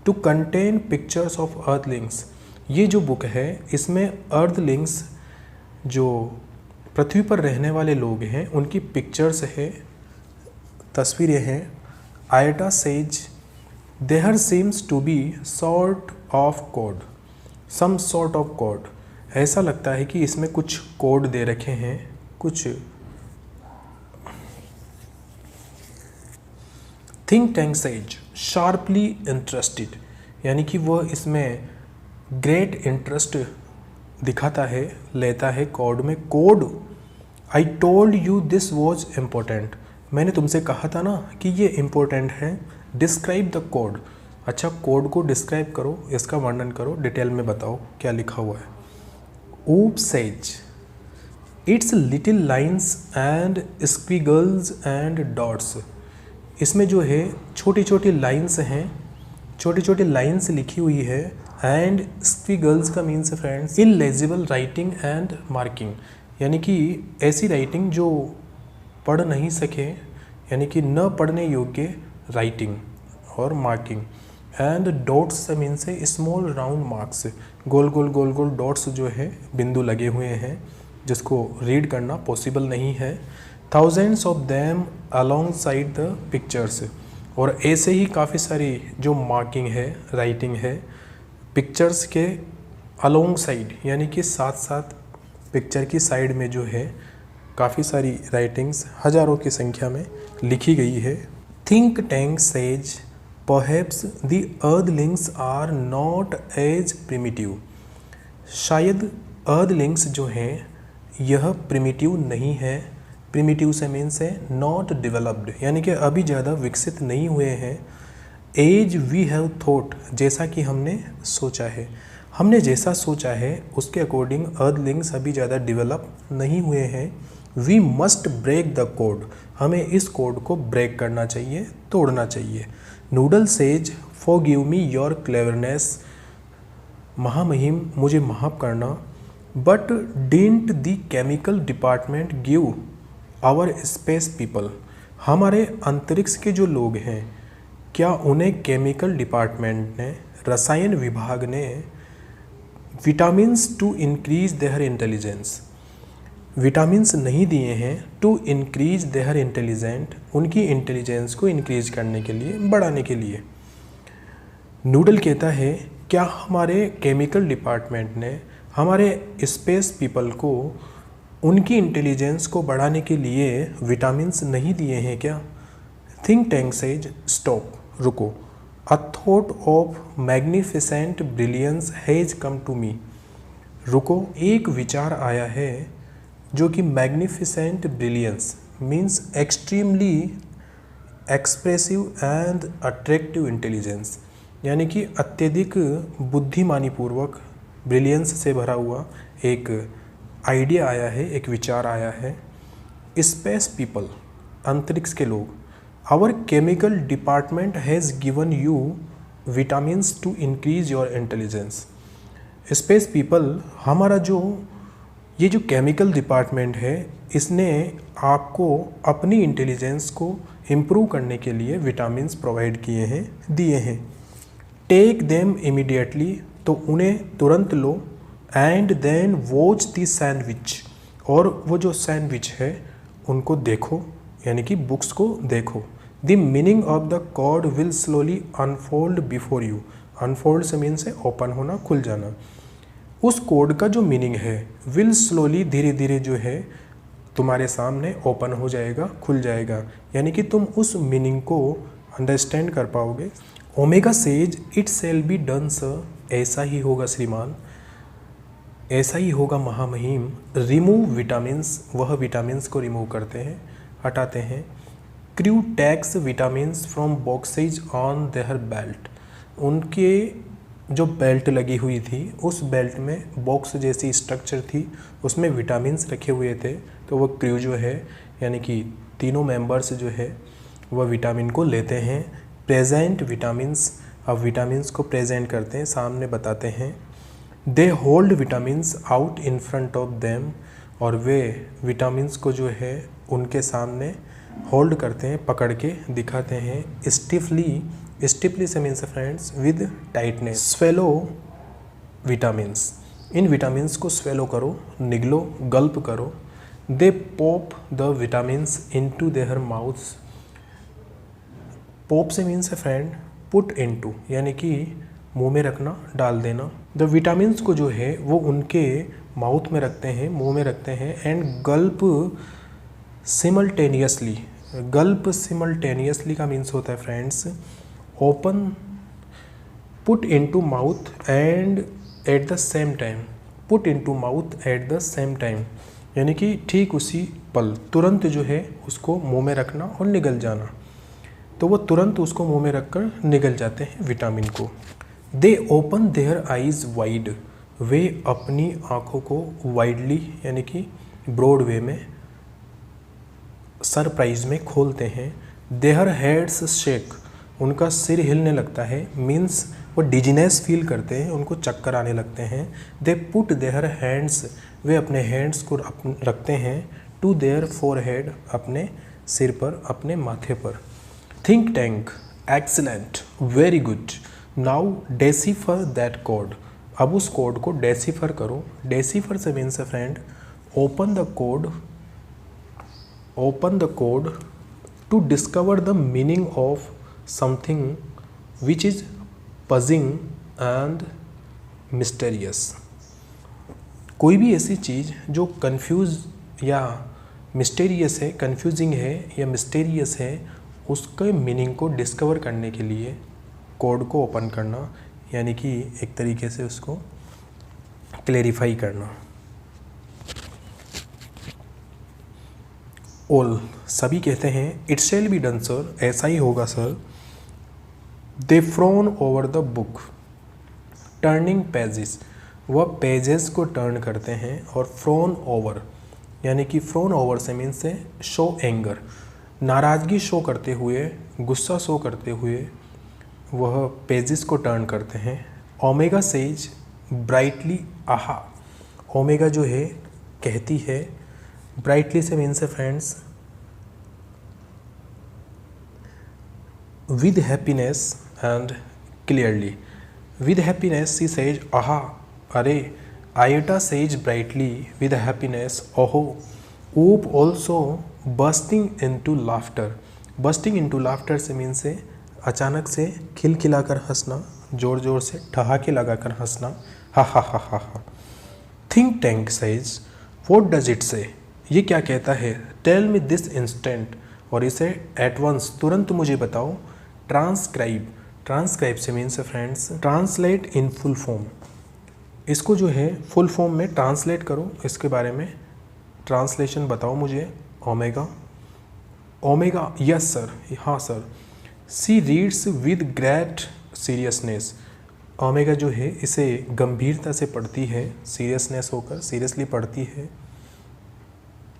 Speaker 1: to contain pictures of earthlings, ये जो बुक है इसमें अर्थलिंग्स जो पृथ्वी पर रहने वाले लोग हैं उनकी पिक्चर्स है, तस्वीरें हैं। Iota says there seems to be sort of code, some sort of code, ऐसा लगता है कि इसमें कुछ कोड दे रखे हैं, कुछ। Think tank says sharply interested, यानी कि वह इसमें ग्रेट इंटरेस्ट दिखाता है, लेता है कोड में। Code, I told you this was important, मैंने तुमसे कहा था ना कि ये इम्पोर्टेंट है। डिस्क्राइब द कोड, अच्छा कोड को डिस्क्राइब करो, इसका वर्णन करो, डिटेल में बताओ क्या लिखा हुआ है। Oop says it's little lines and squiggles and dots, इसमें जो है छोटी छोटी लाइन्स हैं, छोटी छोटी लाइन्स लिखी हुई है, एंड स्क्विगल्स का मीन्स है friends illegible writing and marking, यानी कि ऐसी राइटिंग जो पढ़ नहीं सके, यानी कि न पढ़ने योग्य राइटिंग और मार्किंग। एंड डॉट्स का मीन्स है स्मॉल राउंड मार्क्स, गोल गोल गोल गोल डॉट्स जो है बिंदु लगे हुए हैं जिसको रीड करना पॉसिबल नहीं है। Thousands of them along side the pictures, और ऐसे ही काफ़ी सारी जो मार्किंग है राइटिंग है पिक्चर्स के अलोंग साइड, यानी कि साथ साथ पिक्चर की साइड में जो है काफ़ी सारी राइटिंग्स हज़ारों की संख्या में लिखी गई है। Think tank says perhaps the earthlings are not as primitive, शायद अर्थलिंग्स जो हैं यह प्रिमिटिव नहीं है। प्रिमिटिव से मीन्स है नॉट डेवलप्ड, यानी कि अभी ज़्यादा विकसित नहीं हुए हैं। एज वी हैव थॉट, जैसा कि हमने सोचा है, हमने जैसा सोचा है उसके अकॉर्डिंग अर्थलिंग्स अभी ज़्यादा डेवलप नहीं हुए हैं। We must break the code, हमें इस कोड को ब्रेक करना चाहिए, तोड़ना चाहिए। Noodle says forgive me your cleverness, महामहिम मुझे माफ़ करना। But didn't the chemical department give our space people, हमारे अंतरिक्ष के जो लोग हैं क्या उन्हें केमिकल डिपार्टमेंट ने, रसायन विभाग ने vitamins to increase their intelligence, vitamins नहीं दिए हैं टू इंक्रीज देयर इंटेलिजेंट, उनकी इंटेलिजेंस को इंक्रीज करने के लिए, बढ़ाने के लिए। नूडल कहता है क्या हमारे केमिकल डिपार्टमेंट ने हमारे स्पेस पीपल को उनकी इंटेलिजेंस को बढ़ाने के लिए विटामिन्स नहीं दिए हैं क्या? थिंक टैंक सेज स्टॉप, रुको। A thought of magnificent brilliance has come to me, रुको, एक विचार आया है जो कि magnificent brilliance means extremely expressive and attractive intelligence, यानी कि अत्यधिक बुद्धिमानीपूर्वक ब्रिलियंस से भरा हुआ एक आइडिया आया है, एक विचार आया है। स्पेस पीपल, अंतरिक्ष के लोग। Our chemical department has given you vitamins to increase your intelligence. Space people, हमारा जो ये जो केमिकल डिपार्टमेंट है इसने आपको अपनी इंटेलिजेंस को इम्प्रूव करने के लिए विटामिन्स प्रोवाइड किए हैं, दिए हैं। टेक देम इमीडिएटली, तो उन्हें तुरंत लो। And then watch the sandwich, और वो जो सैंडविच है उनको देखो, यानी कि बुक्स को देखो। The meaning of the code will slowly unfold before you, unfold से मीन्स है ओपन होना, खुल जाना। उस कोड का जो मीनिंग है विल स्लोली, धीरे धीरे जो है तुम्हारे सामने ओपन हो जाएगा, खुल जाएगा, यानी कि तुम उस मीनिंग को अंडरस्टैंड कर पाओगे। Omega says it shall be done sir, ऐसा ही होगा श्रीमान, ऐसा ही होगा महामहिम। रिमूव विटामिन्स, वह विटामिन्स को रिमूव करते हैं, हटाते हैं। Crew tax vitamins from boxes on their belt, उनके जो बेल्ट लगी हुई थी उस बेल्ट में बॉक्स जैसी स्ट्रक्चर थी, उसमें विटामिन्स रखे हुए थे। तो वह क्रू जो है यानी कि तीनों मेंबर्स जो है वह विटामिन को लेते हैं। प्रेजेंट विटामिन्स, अब विटामिन्स को प्रेजेंट करते हैं, सामने बताते हैं। They hold vitamins out in front of them, और वे विटामिन्स को जो है उनके सामने होल्ड करते हैं, पकड़ के दिखाते हैं। स्टिफली, स्टिफली से means friends with tightness. Swallow vitamins, इन विटामिन्स को स्वेलो करो, निगलो, गल्प करो। They pop the vitamins into their mouths, pop से मीन्स है फ्रेंड पुट इनटू, यानी कि मुंह में रखना, डाल देना। द विटामिन्स को जो है वो उनके माउथ में रखते हैं, मुंह में रखते हैं। And Gulp simultaneously, Gulp simultaneously का मीन्स होता है friends open, put into mouth and at the same time, put into mouth at the same time, यानी कि ठीक उसी पल, तुरंत जो है उसको मुंह में रखना और निगल जाना। तो वो तुरंत उसको मुंह में रखकर निगल जाते हैं विटामिन को। They open their eyes wide, वे अपनी आँखों को वाइडली यानी कि ब्रॉड वे में, सरप्राइज में खोलते हैं। देयर हेड्स शेक, उनका सिर हिलने लगता है, मीन्स वो डिजीनेस फील करते हैं, उनको चक्कर आने लगते हैं। दे पुट देयर हैंड्स, वे अपने हैंड्स को रखते हैं टू देयर फोरहेड, अपने सिर पर, अपने माथे पर। Think tank, excellent, very good, now decipher that code, अब उस कोड को डेसिफर करो। डेसिफर से means a friend open the code, open the code to discover the meaning of something which is puzzling and mysterious. कोई भी ऐसी चीज़ जो कंफ्यूज या मिस्टेरियस है, कंफ्यूजिंग है या मिस्टेरियस है, उसके मीनिंग को डिस्कवर करने के लिए कोड को ओपन करना, यानी कि एक तरीके से उसको क्लेरिफाई करना। ऑल, सभी कहते हैं it shall be done sir, ऐसा ही होगा sir. They prone over the book, turning pages, वह पेजेस को टर्न करते हैं। और फ्रोन ओवर यानी कि फ्रोन ओवर से मीन्स से शो एंगर, नाराज़गी शो करते हुए, गुस्सा शो करते हुए वह पेजेस को टर्न करते हैं। Omega says brightly aha, Omega जो है कहती है, ब्राइटली से मीन्स है friends with happiness and clearly. With happiness she says aha, अरे। Iota says brightly with happiness oho. Oop also bursting into laughter, bursting into laughter से मीन्स से अचानक से खिलखिलाकर हंसना, ज़ोर ज़ोर से ठहाके लगाकर हंसना, हा हा हा हा हा। Think tank says what does it से, ये क्या कहता है। टेल मी दिस इंस्टेंट, और इसे एट वंस, तुरंत मुझे बताओ। ट्रांसक्राइब, ट्रांसक्राइब से means friends translate in full form, इसको जो है फुल फॉर्म में ट्रांसलेट करो, इसके बारे में ट्रांसलेशन बताओ मुझे। ओमेगा, ओमेगा यस सर, हाँ sir. She reads with great seriousness, Omega जो है इसे गंभीरता से पढ़ती है, सीरियसनेस होकर सीरियसली पढ़ती है।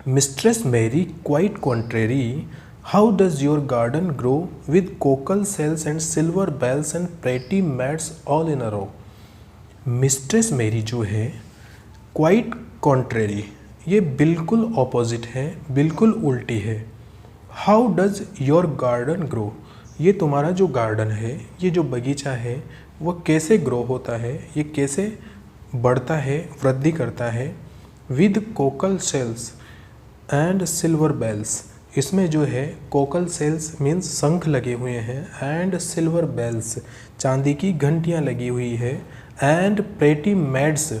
Speaker 1: Mistress Mary quite contrary, how does your garden grow with cockle shells and silver bells and pretty maids all in a row. Mistress Mary जो है क्वाइट कॉन्ट्रेरी, ये बिल्कुल ऑपोजिट है, बिल्कुल उल्टी है। How does your garden grow, ये तुम्हारा जो गार्डन है, ये जो बगीचा है, वह कैसे ग्रो होता है, ये कैसे बढ़ता है, वृद्धि करता है। With cockle shells and silver bells, इसमें जो है कोकल सेल्स मीन्स शंख लगे हुए हैं, एंड सिल्वर बेल्स चांदी की घंटियाँ लगी हुई है, एंड प्रेटी मैड्स,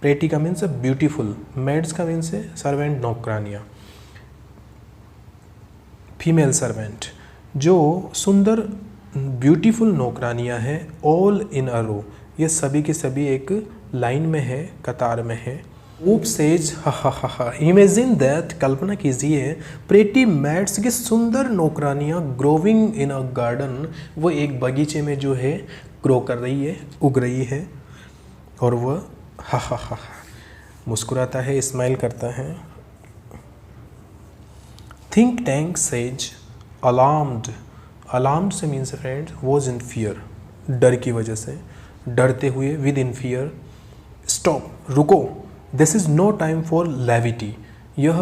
Speaker 1: प्रेटी का मीन्स ब्यूटीफुल, मैड्स का मीन्स है सर्वेंट, नौकरानियाँ, फीमेल सर्वेंट, जो सुंदर ब्यूटीफुल नौकरानियाँ हैं। ऑल इन अ रो, ये सभी के सभी एक लाइन में है, कतार में है। ऊप सेज हा हा हा हा, इमेजिन दैट, कल्पना कीजिए, प्रेटी मैट्स की सुंदर नौकरानियाँ ग्रोविंग इन अ गार्डन, वो एक बगीचे में जो है ग्रो कर रही है, उग रही है, और वह हा हा हा मुस्कुराता है, स्माइल करता है। Think tank says alarmed, alarmed से means friends was in fear, डर की वजह से, डरते हुए, विद इन फियर। स्टॉप, रुको, this is no time for levity, यह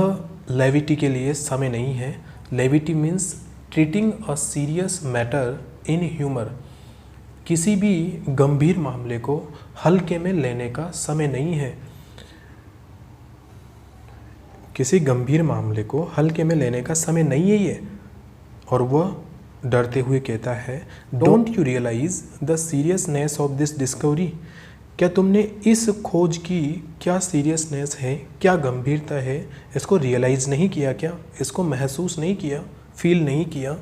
Speaker 1: लेविटी के लिए समय नहीं है। Levity means treating a serious matter in humour, किसी भी गंभीर मामले को हल्के में लेने का समय नहीं है, किसी गंभीर मामले को हल्के में लेने का समय नहीं है ये। और वह डरते हुए कहता है, don't you realise the seriousness of this discovery, क्या तुमने इस खोज की क्या सीरियसनेस है, क्या गंभीरता है, इसको रियलाइज़ नहीं किया क्या, इसको महसूस नहीं किया, फील नहीं किया।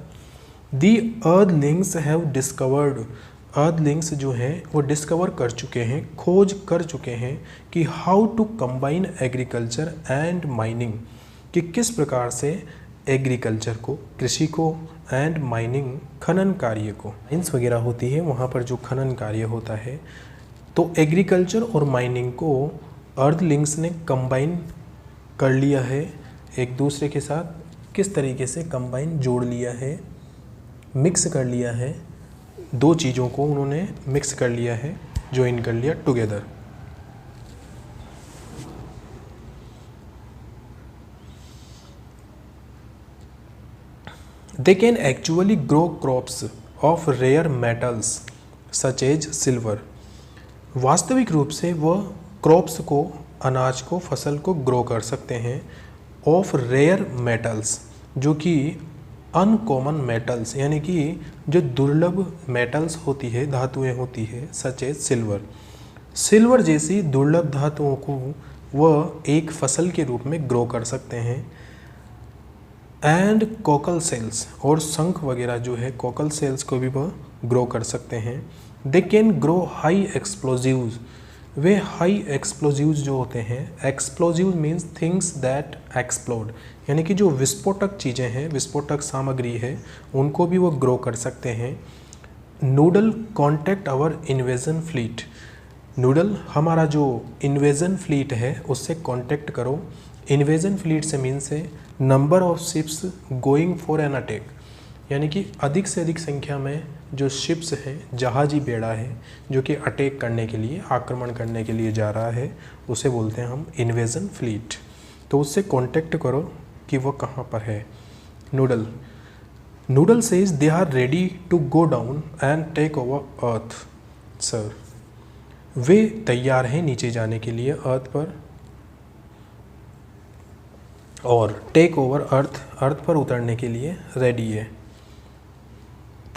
Speaker 1: दी अर्थलिंग्स हैव डिस्कवर्ड, अर्थलिंग्स जो हैं वो डिस्कवर कर चुके हैं, खोज कर चुके हैं कि how to combine agriculture and mining, कि किस प्रकार से एग्रीकल्चर को, कृषि को, एंड माइनिंग, खनन कार्य को, माइंस वगैरह होती है वहाँ पर जो खनन कार्य होता है, तो एग्रीकल्चर और माइनिंग को अर्थलिंग्स ने कंबाइन कर लिया है एक दूसरे के साथ। किस तरीके से कंबाइन, जोड़ लिया है, मिक्स कर लिया है, दो चीज़ों को उन्होंने मिक्स कर लिया है, ज्वाइन कर लिया together. They can actually grow crops of rare metals such as silver. वास्तविक रूप से वह क्रॉप्स को, अनाज को, फसल को ग्रो कर सकते हैं ऑफ रेयर मेटल्स, जो कि अनकॉमन मेटल्स यानी कि जो दुर्लभ मेटल्स होती है, धातुएं होती है, सच एज सिल्वर। सिल्वर जैसी दुर्लभ धातुओं को वह एक फसल के रूप में ग्रो कर सकते हैं। एंड कोकल सेल्स, और शंख वगैरह जो है कोकल सेल्स को भी वह ग्रो कर सकते हैं। They can grow high explosives, way high explosives जो होते हैं, explosive means things that explode, यानी कि जो विस्फोटक चीज़ें हैं, विस्फोटक सामग्री है, उनको भी वो ग्रो कर सकते हैं। Noodle contact our invasion fleet, Noodle हमारा जो इन्वेजन फ्लीट है उससे कॉन्टैक्ट करो। इन्वेजन फ्लीट से मीन्स है number of ships going for an attack, यानी कि अधिक से अधिक संख्या में जो शिप्स हैं, जहाजी बेड़ा है, जो कि अटैक करने के लिए, आक्रमण करने के लिए जा रहा है, उसे बोलते हैं हम इन्वेजन फ्लीट। तो उससे कांटेक्ट करो कि वो कहाँ पर है। Noodle says they are ready to go down and take over earth. Sir, वे तैयार हैं नीचे जाने के लिए अर्थ पर, और टेक ओवर अर्थ, अर्थ पर उतरने के लिए रेडी है।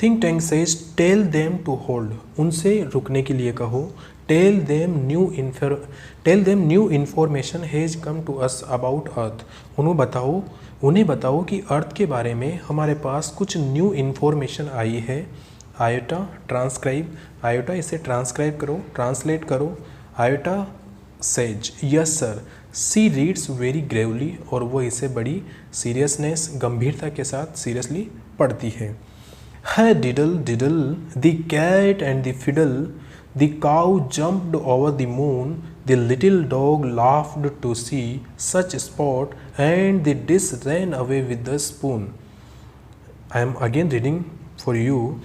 Speaker 1: Think tank says tell them to hold, उनसे रुकने के लिए कहो। Tell them new information has come to us about earth, उन्हें बताओ कि अर्थ के बारे में हमारे पास कुछ न्यू इन्फॉर्मेशन आई है। आयोटा ट्रांसक्राइब, आयोटा इसे ट्रांसक्राइब करो, ट्रांसलेट करो। Iota says yes sir, she reads very Gravely, और वो इसे बड़ी सीरियसनेस, गंभीरता के साथ सीरियसली पढ़ती है। Hey diddle diddle the cat and the fiddle, the cow jumped over the moon, the little dog laughed to see such sport, and the dish ran away with the spoon. I am again reading for you.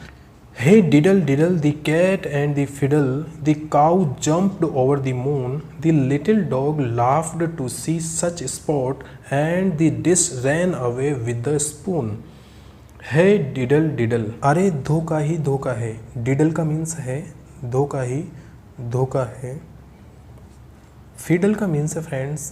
Speaker 1: Hey diddle diddle the cat and the fiddle, the cow jumped over the moon, the little dog laughed to see such sport, and the dish ran away with the spoon. Hey diddle diddle, अरे धोखा ही धोखा है। डिडल का मीन्स है धोखा ही धोखा है। फिडल का मीन्स है फ्रेंड्स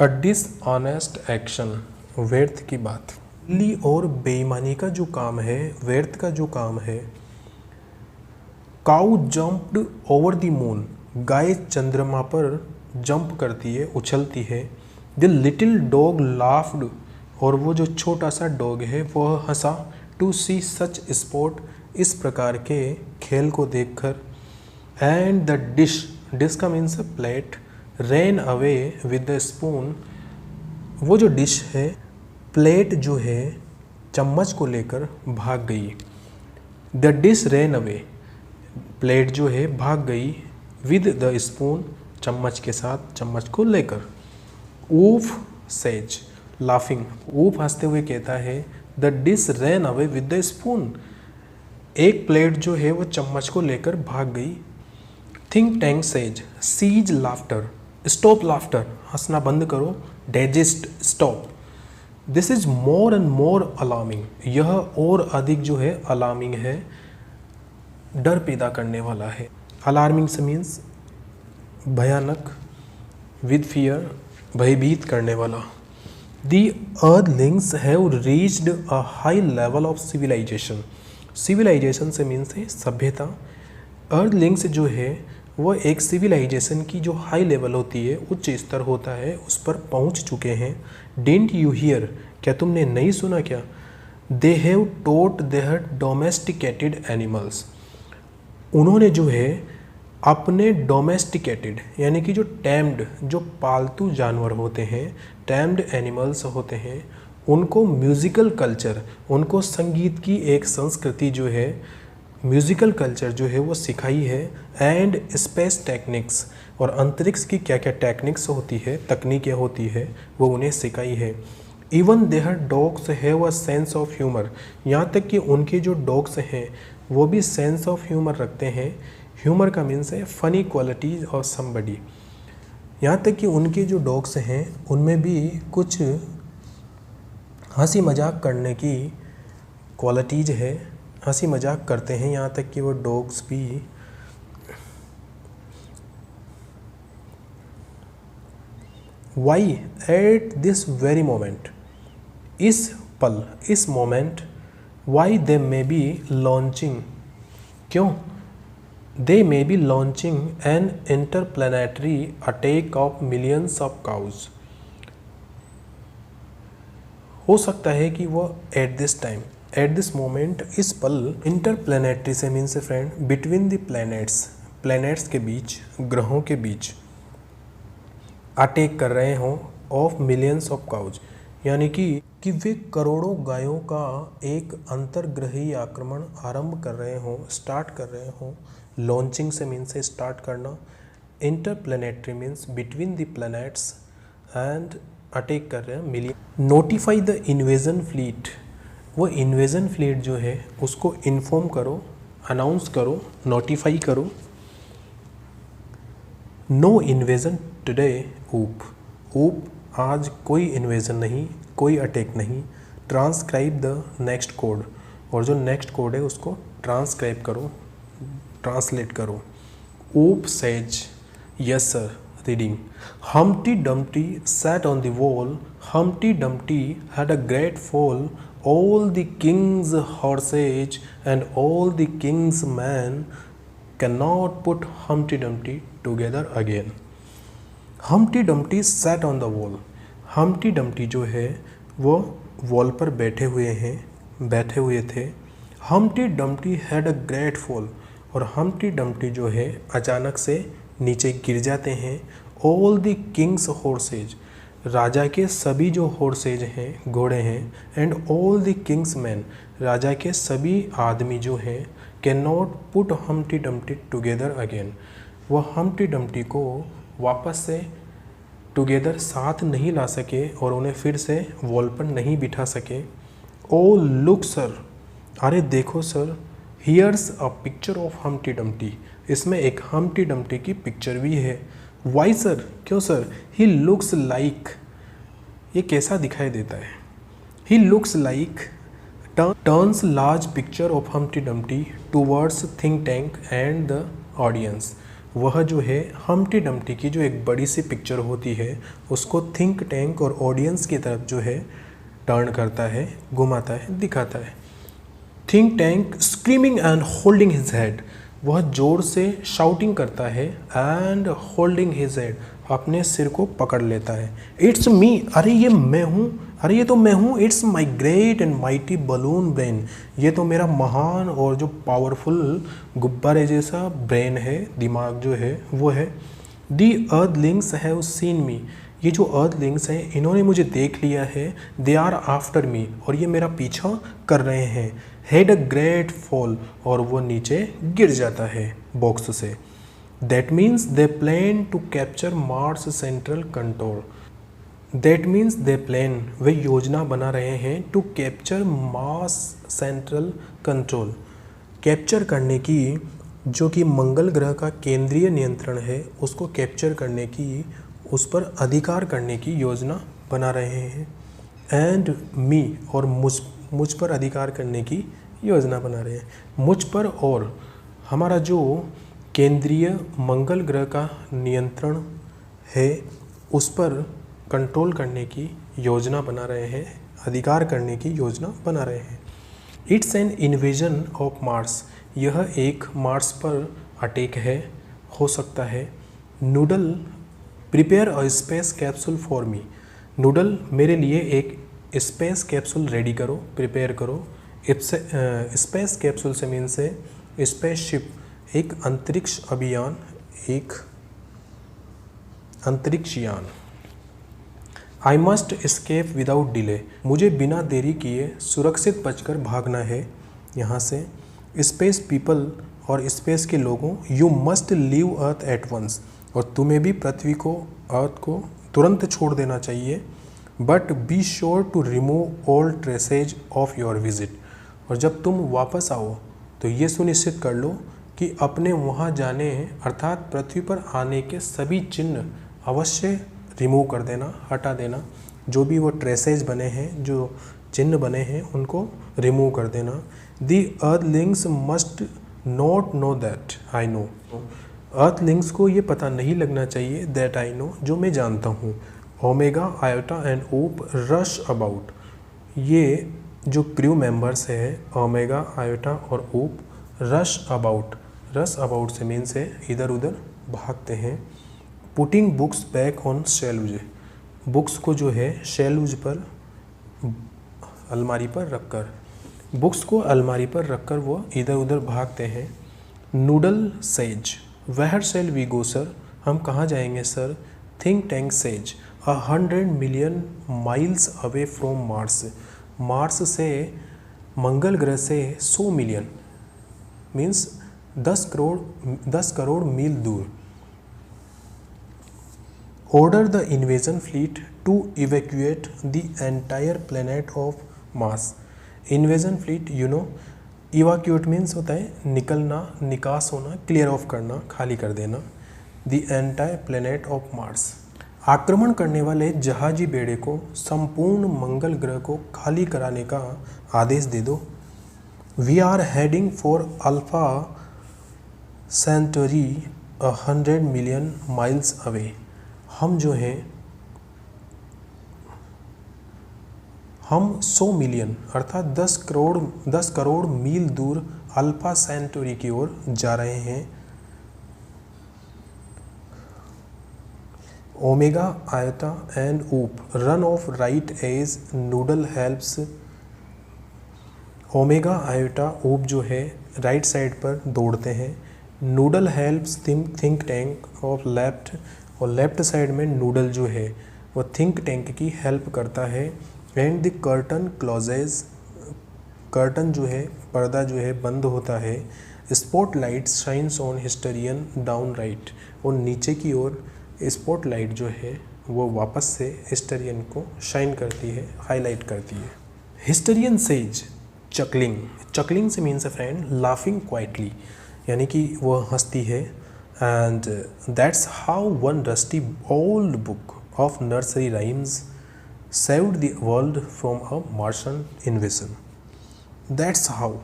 Speaker 1: अ डिसऑनेस्ट एक्शन, व्यर्थ की बात। ली और बेईमानी का जो काम है, व्यर्थ का जो काम है। Cow jumped over the moon, गाय चंद्रमा पर जंप करती है, उछलती है। द लिटिल डॉग लाफ्ड, और वो जो छोटा सा डॉग है वह हंसा। टू सी सच स्पोर्ट, इस प्रकार के खेल को देखकर। एंड द डिश, डिश का means plate. Rain away with the spoon, वो जो डिश है, प्लेट जो है, चम्मच को लेकर भाग गई। The dish ran away, plate जो है भाग गई। विद द स्पून, चम्मच के साथ, चम्मच को लेकर। ऊफ सेज लाफिंग, ऊफ हंसते हुए कहता है the dish ran away with the spoon, एक प्लेट जो है वो चम्मच को लेकर भाग गई। Think tank says cease laughter, stop laughter, हंसना बंद करो। Digest, stop. This is more and more alarming, यह और अधिक जो है अलार्मिंग है, डर पैदा करने वाला है। अलार्मिंग से मीन्स भयानक, विद फियर, भयभीत करने वाला। The earthlings have reached a high level of civilisation, civilisation से मीन्स है सभ्यता। अर्दलिंग्स जो है वह एक सिविलाइजेशन की जो हाई लेवल होती है, उच्च स्तर होता है, उस पर पहुंच चुके हैं। डिडंट यू हियर, क्या तुमने नहीं सुना क्या? They have taught their domesticated animals, उन्होंने जो है अपने डोमेस्टिकेटेड यानी कि जो टैम्ड, जो पालतू जानवर होते हैं, टैम्ड एनिमल्स होते हैं, उनको म्यूज़िकल कल्चर, उनको संगीत की एक संस्कृति जो है, म्यूज़िकल कल्चर जो है वो सिखाई है। एंड स्पेस टेक्निक्स, और अंतरिक्ष की क्या क्या टेक्निक्स होती है, तकनीकें होती है, वो उन्हें सिखाई है। Even their dogs have a sense of humour, यहाँ तक कि उनके जो डॉग्स हैं वो भी सेंस ऑफ ह्यूमर रखते हैं। ह्यूमर का मीन्स है फनी क्वालिटीज ऑफ समबडी। यहाँ तक कि उनके जो डॉग्स हैं उनमें भी कुछ हंसी मजाक करने की क्वालिटीज है, हंसी मजाक करते हैं। यहाँ तक कि वो डॉग्स भी why at this very moment, इस पल, इस moment, why they may be launching, क्यों, they may be launching an interplanetary attack of millions of cows. हो सकता है कि वो at this time, at this moment, इस पल, इंटरप्लानेटरी से means friend between the planets, planets के बीच, ग्रहों के बीच अटैक कर रहे हों ऑफ मिलियंस ऑफ काउज, यानी कि वे करोड़ों गायों का एक अंतर्ग्रही आक्रमण आरंभ कर रहे हों, स्टार्ट कर रहे हों। लॉन्चिंग से मीन्स से स्टार्ट करना, interplanetary means between the planets and attack कर रहे हैं million. Notify the invasion fleet, वो इन्वेजन फ्लीट जो है उसको इन्फॉर्म करो, अनाउंस करो, नोटिफाई करो। नो इन्वेजन टुडे ऊप, ऊप आज कोई इन्वेजन नहीं, कोई अटैक नहीं। ट्रांसक्राइब द नेक्स्ट कोड, और जो नेक्स्ट कोड है उसको ट्रांसक्राइब करो, ट्रांसलेट करो। ऊप says yes sir, reading Humpty Dumpty sat on the wall. Humpty Dumpty had a great fall. All the king's horses and all the king's men cannot put Humpty Dumpty together again. Humpty Dumpty sat on the wall. Humpty Dumpty जो है वो वॉल पर बैठे हुए थे। Humpty Dumpty had a great fall, और Humpty Dumpty जो है अचानक से नीचे गिर जाते हैं। All the king's horses, राजा के सभी जो horses हैं, घोड़े हैं, and all the king's men, राजा के सभी आदमी जो हैं, cannot put Humpty Dumpty together again, वह Humpty Dumpty को वापस से टुगेदर साथ नहीं ला सके और उन्हें फिर से वॉल पर नहीं बिठा सके। Oh look sir, अरे देखो sir, here's a picture of Humpty Dumpty, इसमें एक Humpty Dumpty की पिक्चर भी है। वाई सर, क्यों सर? ही लुक्स लाइक, ये कैसा दिखाई देता है? He looks like turns large picture of Humpty Dumpty towards think tank and the audience, वह जो है हम्प्टी डम्प्टी की जो एक बड़ी सी पिक्चर होती है उसको थिंक टैंक और ऑडियंस की तरफ जो है टर्न करता है, घुमाता है, दिखाता है। Think tank screaming and holding his head, वह जोर से शाउटिंग करता है एंड होल्डिंग हिज हेड, अपने सिर को पकड़ लेता है। इट्स मी, अरे ये मैं हूँ, अरे ये तो मैं हूँ। It's my great and mighty balloon brain, ये तो मेरा महान और जो पावरफुल गुब्बारे जैसा ब्रेन है, दिमाग जो है वो है। दी अर्थलिंग्स हैव सीन मी, ये जो अर्थलिंग्स हैं इन्होंने मुझे देख लिया है। दे आर आफ्टर मी, और ये मेरा पीछा कर रहे हैं। हैड अ ग्रेट फॉल, और वो नीचे गिर जाता है बॉक्स से। That means they plan to capture Mars central control, that means they plan, वे योजना बना रहे हैं to capture Mars central control, capture करने की, जो कि मंगल ग्रह का केंद्रीय नियंत्रण है उसको कैप्चर करने की, उस पर अधिकार करने की योजना बना रहे हैं। एंड मी, और मुझ पर अधिकार करने की योजना बना रहे हैं। मुझ पर और हमारा जो केंद्रीय मंगल ग्रह का नियंत्रण है उस पर कंट्रोल करने की योजना बना रहे हैं, अधिकार करने की योजना बना रहे हैं। It's an invasion of Mars, यह एक मार्स पर अटैक है, हो सकता है। Noodle prepare a space capsule for me, noodle मेरे लिए एक स्पेस कैप्सूल रेडी करो, प्रिपेयर करो। स्पेस कैप्सूल से मीन से स्पेसशिप, एक अंतरिक्ष अभियान, एक अंतरिक्ष यान। I must escape without delay, मुझे बिना देरी किए सुरक्षित बचकर भागना है यहाँ से। स्पेस पीपल, और स्पेस के लोगों, you must leave earth at once, और तुम्हें भी पृथ्वी को, अर्थ को तुरंत छोड़ देना चाहिए। But be sure to remove all traces of your visit. और जब तुम वापस आओ तो ये सुनिश्चित कर लो कि अपने वहाँ जाने अर्थात पृथ्वी पर आने के सभी चिन्ह अवश्य रिमूव कर देना, हटा देना। जो भी वो ट्रेसेज बने हैं, जो चिन्ह बने हैं, उनको रिमूव कर देना। The earthlings must not know that I know. Earthlings को ये पता नहीं लगना चाहिए दैट आई नो, जो मैं जानता हूँ। Omega, Iota and op rush about. ये जो क्रू मेंबर्स हैं ओमेगा, आयोटा और ओप रश अबाउट। रश अबाउट से मीन्स है इधर उधर भागते हैं। Putting books back on shelves. Books को जो है शेल्व्स पर, अलमारी पर रखकर, बुक्स को अलमारी पर रखकर वो इधर उधर भागते हैं। Noodle says, where shall we go sir. हम कहाँ जाएंगे sir. Think tank says, 100 million miles away from Mars. Mars से, मंगल ग्रह से 100 मिलियन मीन्स 10 करोड़ मील दूर। Order the invasion fleet to evacuate the entire planet of Mars. Invasion fleet you know, evacuate means होता है निकलना, निकास होना, क्लियर ऑफ करना, खाली कर देना। The entire planet of Mars. आक्रमण करने वाले जहाजी बेड़े को संपूर्ण मंगल ग्रह को खाली कराने का आदेश दे दो। We are heading for Alpha Centauri 100 million miles away. हम जो हैं, हम 100 मिलियन अर्थात 10 करोड़ मील दूर अल्फा सेंटोरी की ओर जा रहे हैं। Omega, Iota and Oop run off right as Noodle helps. Omega, Iota, Oop जो है राइट साइड पर दौड़ते हैं। Noodle helps think tank off left, और लेफ्ट साइड में नूडल जो है वो थिंक टैंक की हेल्प करता है। And the curtain closes, curtain जो है, पर्दा जो है बंद होता है। Spotlight shines on historian down right, और नीचे की ओर स्पॉटलाइट जो है वो वापस से हिस्टेरियन को शाइन करती है, हाईलाइट करती है। हिस्टेरियन सेज चकलिंग, चकलिंग से means a friend laughing quietly, यानी कि वो हंसती है। And that's how one rusty old book of nursery rhymes saved the world from a Martian invasion. That's how,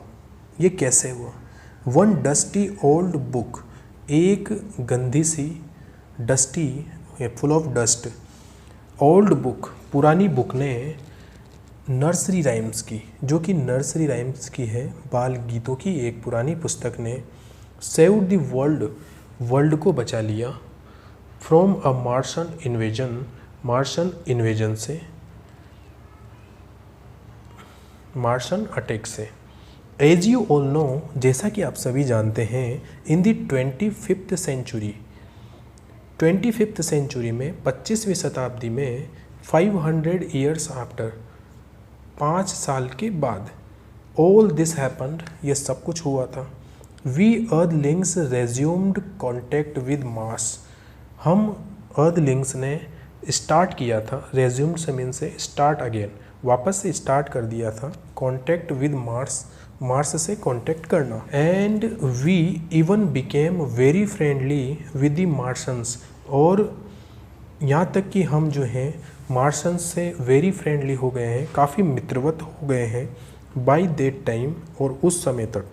Speaker 1: ये कैसे हुआ। वन डस्टी ओल्ड बुक, एक गंदी सी, dusty full of dust, old book पुरानी बुक ने, नर्सरी राइम्स की, जो कि नर्सरी राइम्स की है, बाल गीतों की एक पुरानी पुस्तक ने, सेव्ड द वर्ल्ड, वर्ल्ड को बचा लिया, from a Martian invasion, मार्शन invasion से, मार्शन अटैक से। एज यू ऑल नो, जैसा कि आप सभी जानते हैं, in the 25th century, 25th century में 25वीं शताब्दी में 500 ईयर्स आफ्टर, 5 साल के बाद, ऑल दिस हैपन्ड, ये सब कुछ हुआ था। We earthlings resumed contact with Mars, हम अर्थलिंग्स ने स्टार्ट किया था, रेज्यूम्ड से मीन से स्टार्ट अगेन, वापस से स्टार्ट कर दिया था, कॉन्टैक्ट विद मार्स, मार्स से कॉन्टैक्ट करना। And we even became very friendly with the Martians, और यहाँ तक कि हम जो हैं मार्शंस से वेरी फ्रेंडली हो गए हैं, काफ़ी मित्रवत हो गए हैं। बाय दैट टाइम, और उस समय तक,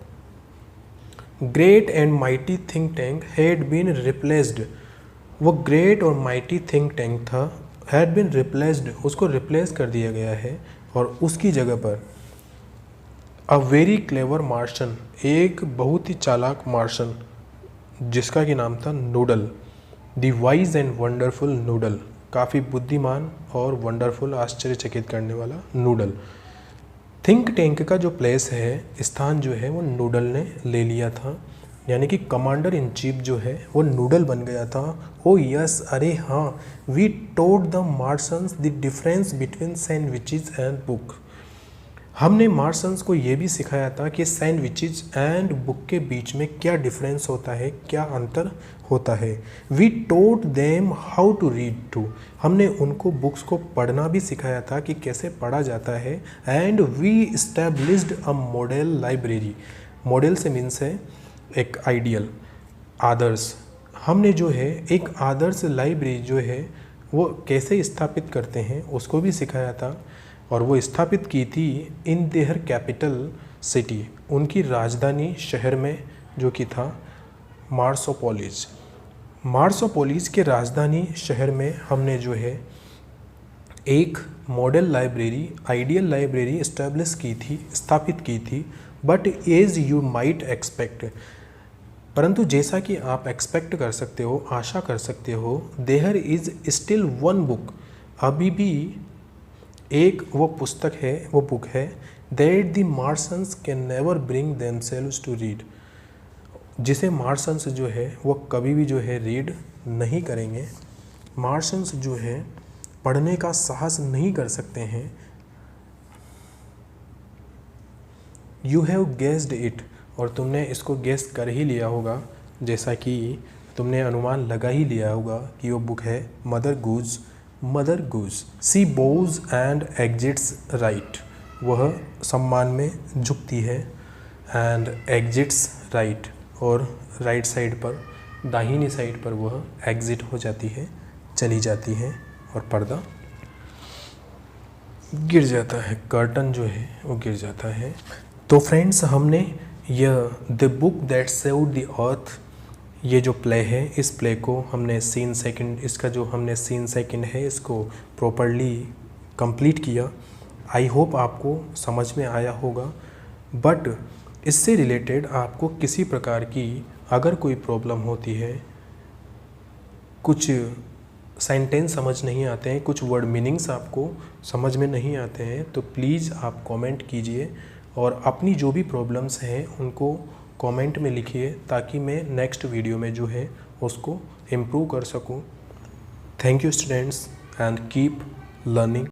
Speaker 1: great and mighty think tank had been replaced, वो ग्रेट और माइटी थिंक टैंक था, हैड बीन रिप्लेस्ड, उसको रिप्लेस कर दिया गया है, और उसकी जगह पर अ वेरी क्लेवर मार्शन, एक बहुत ही चालाक मार्शन, जिसका कि नाम था noodle, the wise and wonderful noodle, काफ़ी बुद्धिमान और वंडरफुल, आश्चर्यचकित करने वाला नूडल। थिंक टैंक का जो प्लेस है, स्थान जो है, वो नूडल ने ले लिया था, यानी कि कमांडर इन चीफ जो है वो नूडल बन गया था। ओ यस, अरे हाँ, we told the Martians the difference between sandwiches and book, हमने मार्शंस को ये भी सिखाया था कि सैंडविचेस एंड बुक के बीच में क्या डिफरेंस होता है, क्या अंतर होता है। We taught them how to read too, हमने उनको बुक्स को पढ़ना भी सिखाया था कि कैसे पढ़ा जाता है। And we established a model library, model से मीन्स है एक आइडियल, आदर्श। हमने जो है एक आदर्श लाइब्रेरी जो है वो कैसे स्थापित करते हैं उसको भी सिखाया था। और वो स्थापित की थी इन देयर कैपिटल सिटी, उनकी राजधानी शहर में जो कि था मार्सोपोलिस। मार्सोपोलिस के राजधानी शहर में हमने जो है एक model library, ideal library establish की थी, स्थापित की थी। But as you might expect, परंतु जैसा कि आप एक्सपेक्ट कर सकते हो, आशा कर सकते हो, there is still one book, अभी भी एक वो पुस्तक है, वो बुक है, that the Martians can never bring themselves to read, जिसे मार्शंस जो है वो कभी भी जो है रीड नहीं करेंगे। मार्शंस जो है पढ़ने का साहस नहीं कर सकते हैं। यू हैव गेस्ड इट, और तुमने इसको गेस कर ही लिया होगा, जैसा कि तुमने अनुमान लगा ही लिया होगा कि वो बुक है Mother Goose. Mother Goose, she bows and exits right, वह सम्मान में झुकती है, एंड एग्जिट्स राइट, और राइट साइड पर, दाहिनी साइड पर वह एग्जिट हो जाती है, चली जाती है, और पर्दा गिर जाता है, कर्टन जो है वो गिर जाता है। तो फ्रेंड्स, हमने यह the book that saved the earth, ये जो प्ले है, इस प्ले को हमने सीन सेकंड, इसका जो हमने सीन सेकंड है इसको प्रॉपरली कंप्लीट किया। आई होप आपको समझ में आया होगा। बट इससे रिलेटेड आपको किसी प्रकार की अगर कोई प्रॉब्लम होती है, कुछ सेंटेंस समझ नहीं आते हैं, कुछ वर्ड मीनिंग्स आपको समझ में नहीं आते हैं, तो प्लीज़ आप कमेंट कीजिए और अपनी जो भी प्रॉब्लम्स हैं उनको कमेंट में लिखिए, ताकि मैं नेक्स्ट वीडियो में जो है उसको इम्प्रूव कर सकूं। Thank you students, and keep learning.